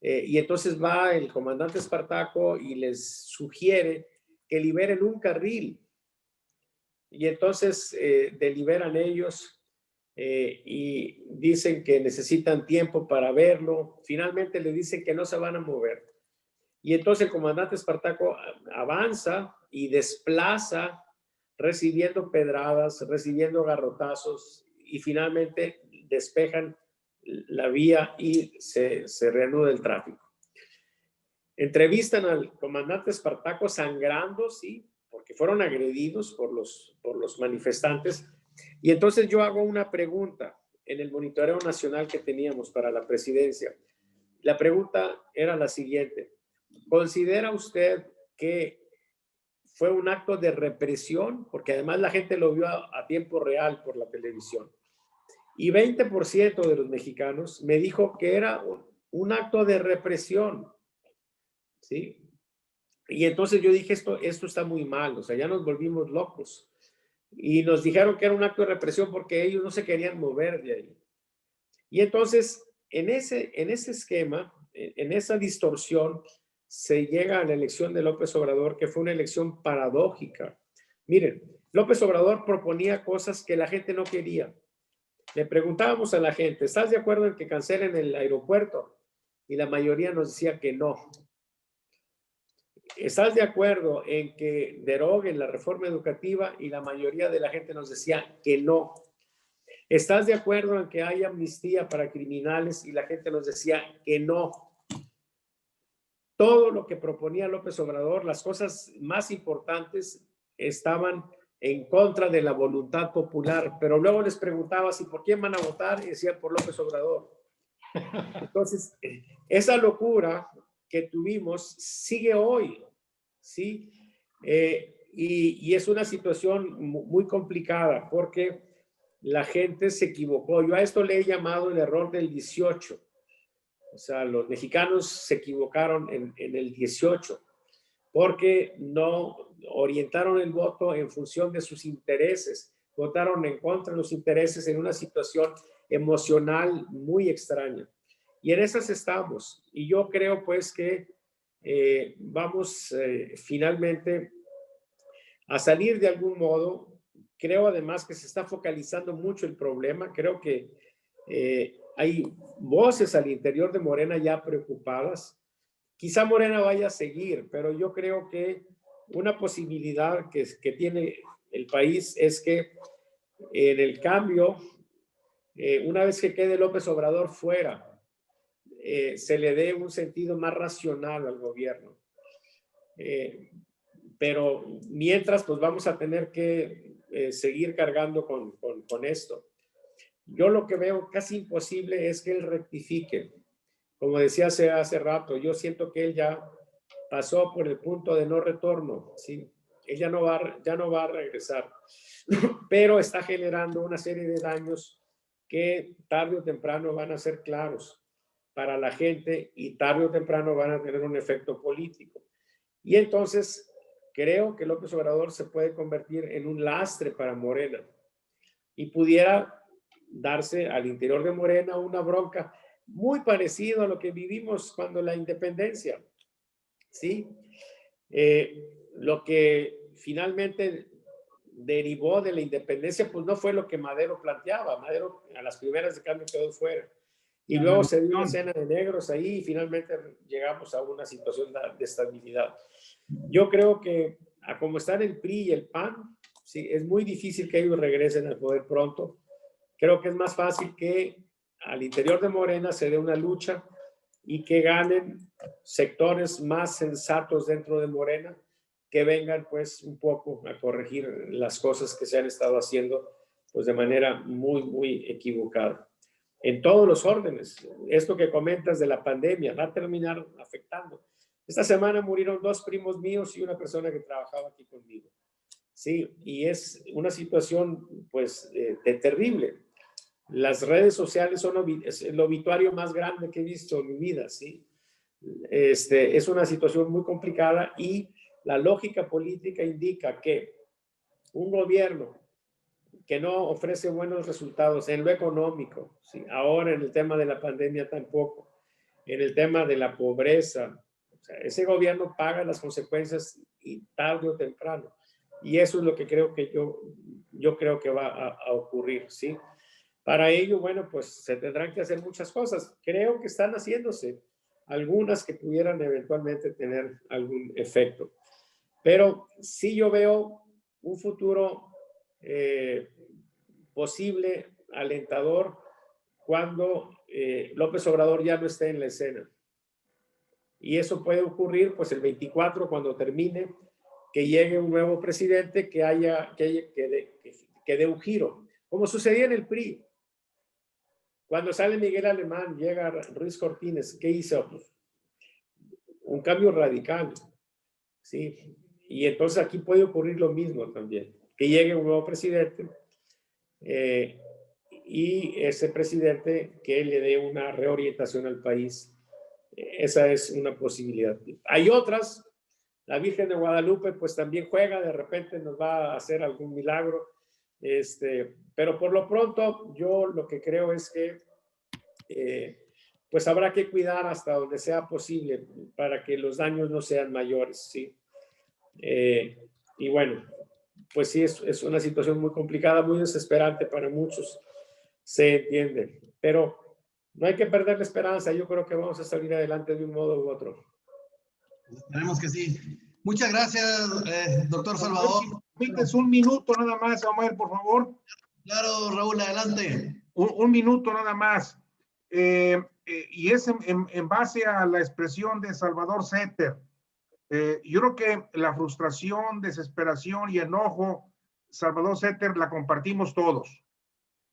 Y entonces va el comandante Espartaco y les sugiere que liberen un carril. Y entonces deliberan ellos y dicen que necesitan tiempo para verlo. Finalmente le dicen que no se van a mover. Y entonces el comandante Espartaco avanza y desplaza, recibiendo pedradas, recibiendo garrotazos, y finalmente despejan la vía y se reanuda el tráfico. Entrevistan al comandante Espartaco sangrando, sí, porque fueron agredidos por los manifestantes. Y entonces yo hago una pregunta en el monitoreo nacional que teníamos para la presidencia. La pregunta era la siguiente: ¿considera usted que fue un acto de represión? Porque además la gente lo vio a tiempo real por la televisión. Y 20% de los mexicanos me dijo que era un acto de represión, ¿sí? Y entonces yo dije, esto está muy mal, o sea, ya nos volvimos locos. Y nos dijeron que era un acto de represión porque ellos no se querían mover de ahí. Y entonces, en ese esquema, en esa distorsión, se llega a la elección de López Obrador, que fue una elección paradójica. Miren, López Obrador proponía cosas que la gente no quería. Le preguntábamos a la gente, ¿estás de acuerdo en que cancelen el aeropuerto? Y la mayoría nos decía que no. ¿Estás de acuerdo en que deroguen la reforma educativa? Y la mayoría de la gente nos decía que no. ¿Estás de acuerdo en que haya amnistía para criminales? Y la gente nos decía que no. Todo lo que proponía López Obrador, las cosas más importantes, estaban en contra de la voluntad popular. Pero luego les preguntaba si por quién van a votar y decían por López Obrador. Entonces, esa locura que tuvimos sigue hoy, ¿sí? Y es una situación muy complicada porque la gente se equivocó. Yo a esto le he llamado el error del 18. O sea, los mexicanos se equivocaron en el 18 porque no orientaron el voto en función de sus intereses. Votaron en contra de los intereses en una situación emocional muy extraña. Y en esas estamos. Y yo creo pues que vamos finalmente a salir de algún modo. Creo además que se está focalizando mucho el problema. Creo que hay voces al interior de Morena ya preocupadas. Quizá Morena vaya a seguir, pero yo creo que una posibilidad que tiene el país es que en el cambio, una vez que quede López Obrador fuera, se le dé un sentido más racional al gobierno. Pero mientras, pues vamos a tener que seguir cargando con esto. Yo lo que veo casi imposible es que él rectifique. Como decía hace rato, yo siento que él ya pasó por el punto de no retorno, ¿sí? Él ya no va a regresar, pero está generando una serie de daños que tarde o temprano van a ser claros para la gente y tarde o temprano van a tener un efecto político. Y entonces creo que López Obrador se puede convertir en un lastre para Morena y pudiera darse al interior de Morena una bronca muy parecido a lo que vivimos cuando la independencia, ¿sí? Lo que finalmente derivó de la independencia, pues no fue lo que Madero planteaba. Madero a las primeras de cambio quedó fuera. Y luego se dio una escena de negros ahí y finalmente llegamos a una situación de estabilidad. Yo creo que a como están el PRI y el PAN, sí, es muy difícil que ellos regresen al poder pronto. Creo que es más fácil que al interior de Morena se dé una lucha y que ganen sectores más sensatos dentro de Morena, que vengan pues un poco a corregir las cosas que se han estado haciendo pues de manera muy equivocada. En todos los órdenes. Esto que comentas de la pandemia va a terminar afectando. Esta semana murieron 2 primos míos y una persona que trabajaba aquí conmigo. Sí, y es una situación pues terrible. Las redes sociales son el obituario más grande que he visto en mi vida, ¿sí? Es una situación muy complicada y la lógica política indica que un gobierno que no ofrece buenos resultados en lo económico, ¿sí? Ahora en el tema de la pandemia tampoco, en el tema de la pobreza, o sea, ese gobierno paga las consecuencias y tarde o temprano. Y eso es lo que creo que yo creo que va a ocurrir, ¿sí? Para ello, bueno, pues se tendrán que hacer muchas cosas. Creo que están haciéndose algunas que pudieran eventualmente tener algún efecto. Pero sí yo veo un futuro posible, alentador, cuando López Obrador ya no esté en la escena. Y eso puede ocurrir pues el 24 cuando termine, que llegue un nuevo presidente que dé un giro, como sucedía en el PRI. Cuando sale Miguel Alemán, llega Ruiz Cortines, ¿qué hizo? Un cambio radical, ¿sí? Y entonces aquí puede ocurrir lo mismo también, que llegue un nuevo presidente y ese presidente que le dé una reorientación al país. Esa es una posibilidad. Hay otras. La Virgen de Guadalupe pues también juega, de repente nos va a hacer algún milagro. Pero por lo pronto yo lo que creo es que pues habrá que cuidar hasta donde sea posible para que los daños no sean mayores, ¿sí? Y bueno, pues sí, es una situación muy complicada, muy desesperante para muchos, se entiende, pero no hay que perder la esperanza. Yo creo que vamos a salir adelante de un modo u otro. Esperemos que sí. Muchas gracias, doctor Salvador. Permítese un minuto nada más, Samuel, por favor. Claro, Raúl, adelante. Un minuto nada más. Y es en base a la expresión de Salvador Setter. Yo creo que la frustración, desesperación y enojo, Salvador Setter, la compartimos todos.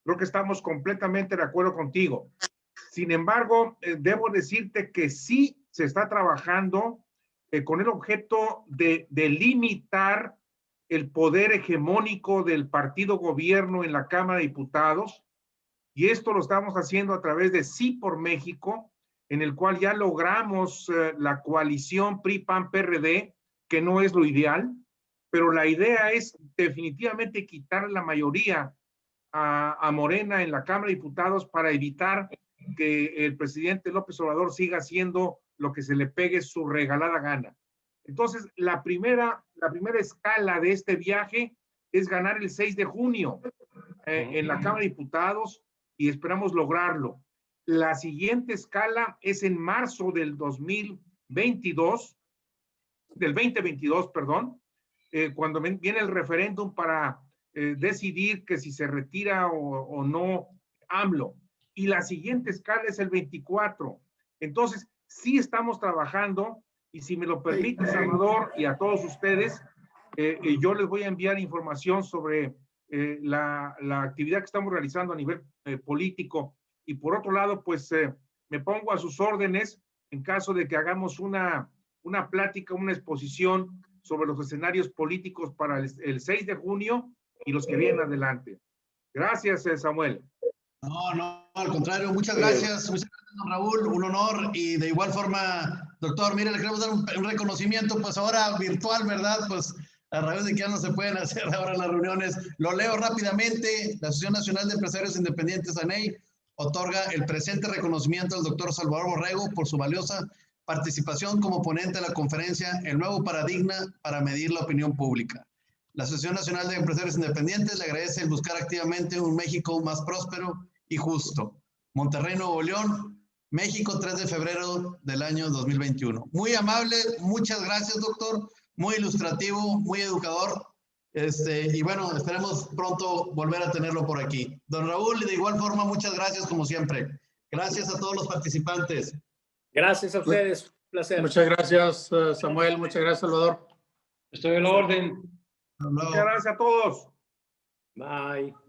Creo que estamos completamente de acuerdo contigo. Sin embargo, debo decirte que sí se está trabajando con el objeto de limitar el poder hegemónico del partido gobierno en la Cámara de Diputados, y esto lo estamos haciendo a través de Sí por México, en el cual ya logramos la coalición PRI-PAN-PRD, que no es lo ideal, pero la idea es definitivamente quitar la mayoría a Morena en la Cámara de Diputados para evitar que el presidente López Obrador siga haciendo lo que se le pegue su regalada gana. Entonces, la primera escala de este viaje es ganar el 6 de junio en la Cámara de Diputados, y esperamos lograrlo. La siguiente escala es en marzo del 2022, perdón, cuando viene el referéndum para decidir que si se retira o no AMLO. Y la siguiente escala es el 24. Entonces, sí estamos trabajando, y si me lo permite, Salvador, y a todos ustedes, yo les voy a enviar información sobre la actividad que estamos realizando a nivel político. Y por otro lado, pues me pongo a sus órdenes en caso de que hagamos una plática, una exposición sobre los escenarios políticos para el 6 de junio y los que vienen adelante. Gracias, Samuel. No, al contrario, muchas gracias, don Raúl, un honor. Y de igual forma, doctor, mire, le queremos dar un reconocimiento, pues ahora virtual, ¿verdad? Pues a raíz de que ya no se pueden hacer ahora las reuniones. Lo leo rápidamente. La Asociación Nacional de Empresarios Independientes, ANEI, otorga el presente reconocimiento al doctor Salvador Borrego por su valiosa participación como ponente de la conferencia El nuevo paradigma para medir la opinión pública. La Asociación Nacional de Empresarios Independientes le agradece el buscar activamente un México más próspero y justo. Monterrey, Nuevo León, México, 3 de febrero del año 2021. Muy amable, muchas gracias, doctor. Muy ilustrativo, muy educador. Y bueno, esperemos pronto volver a tenerlo por aquí. Don Raúl, de igual forma, muchas gracias como siempre. Gracias a todos los participantes. Gracias a ustedes, un placer. Muchas gracias, Samuel. Muchas gracias, Salvador. Estoy a la orden. Muchas gracias a todos. Bye.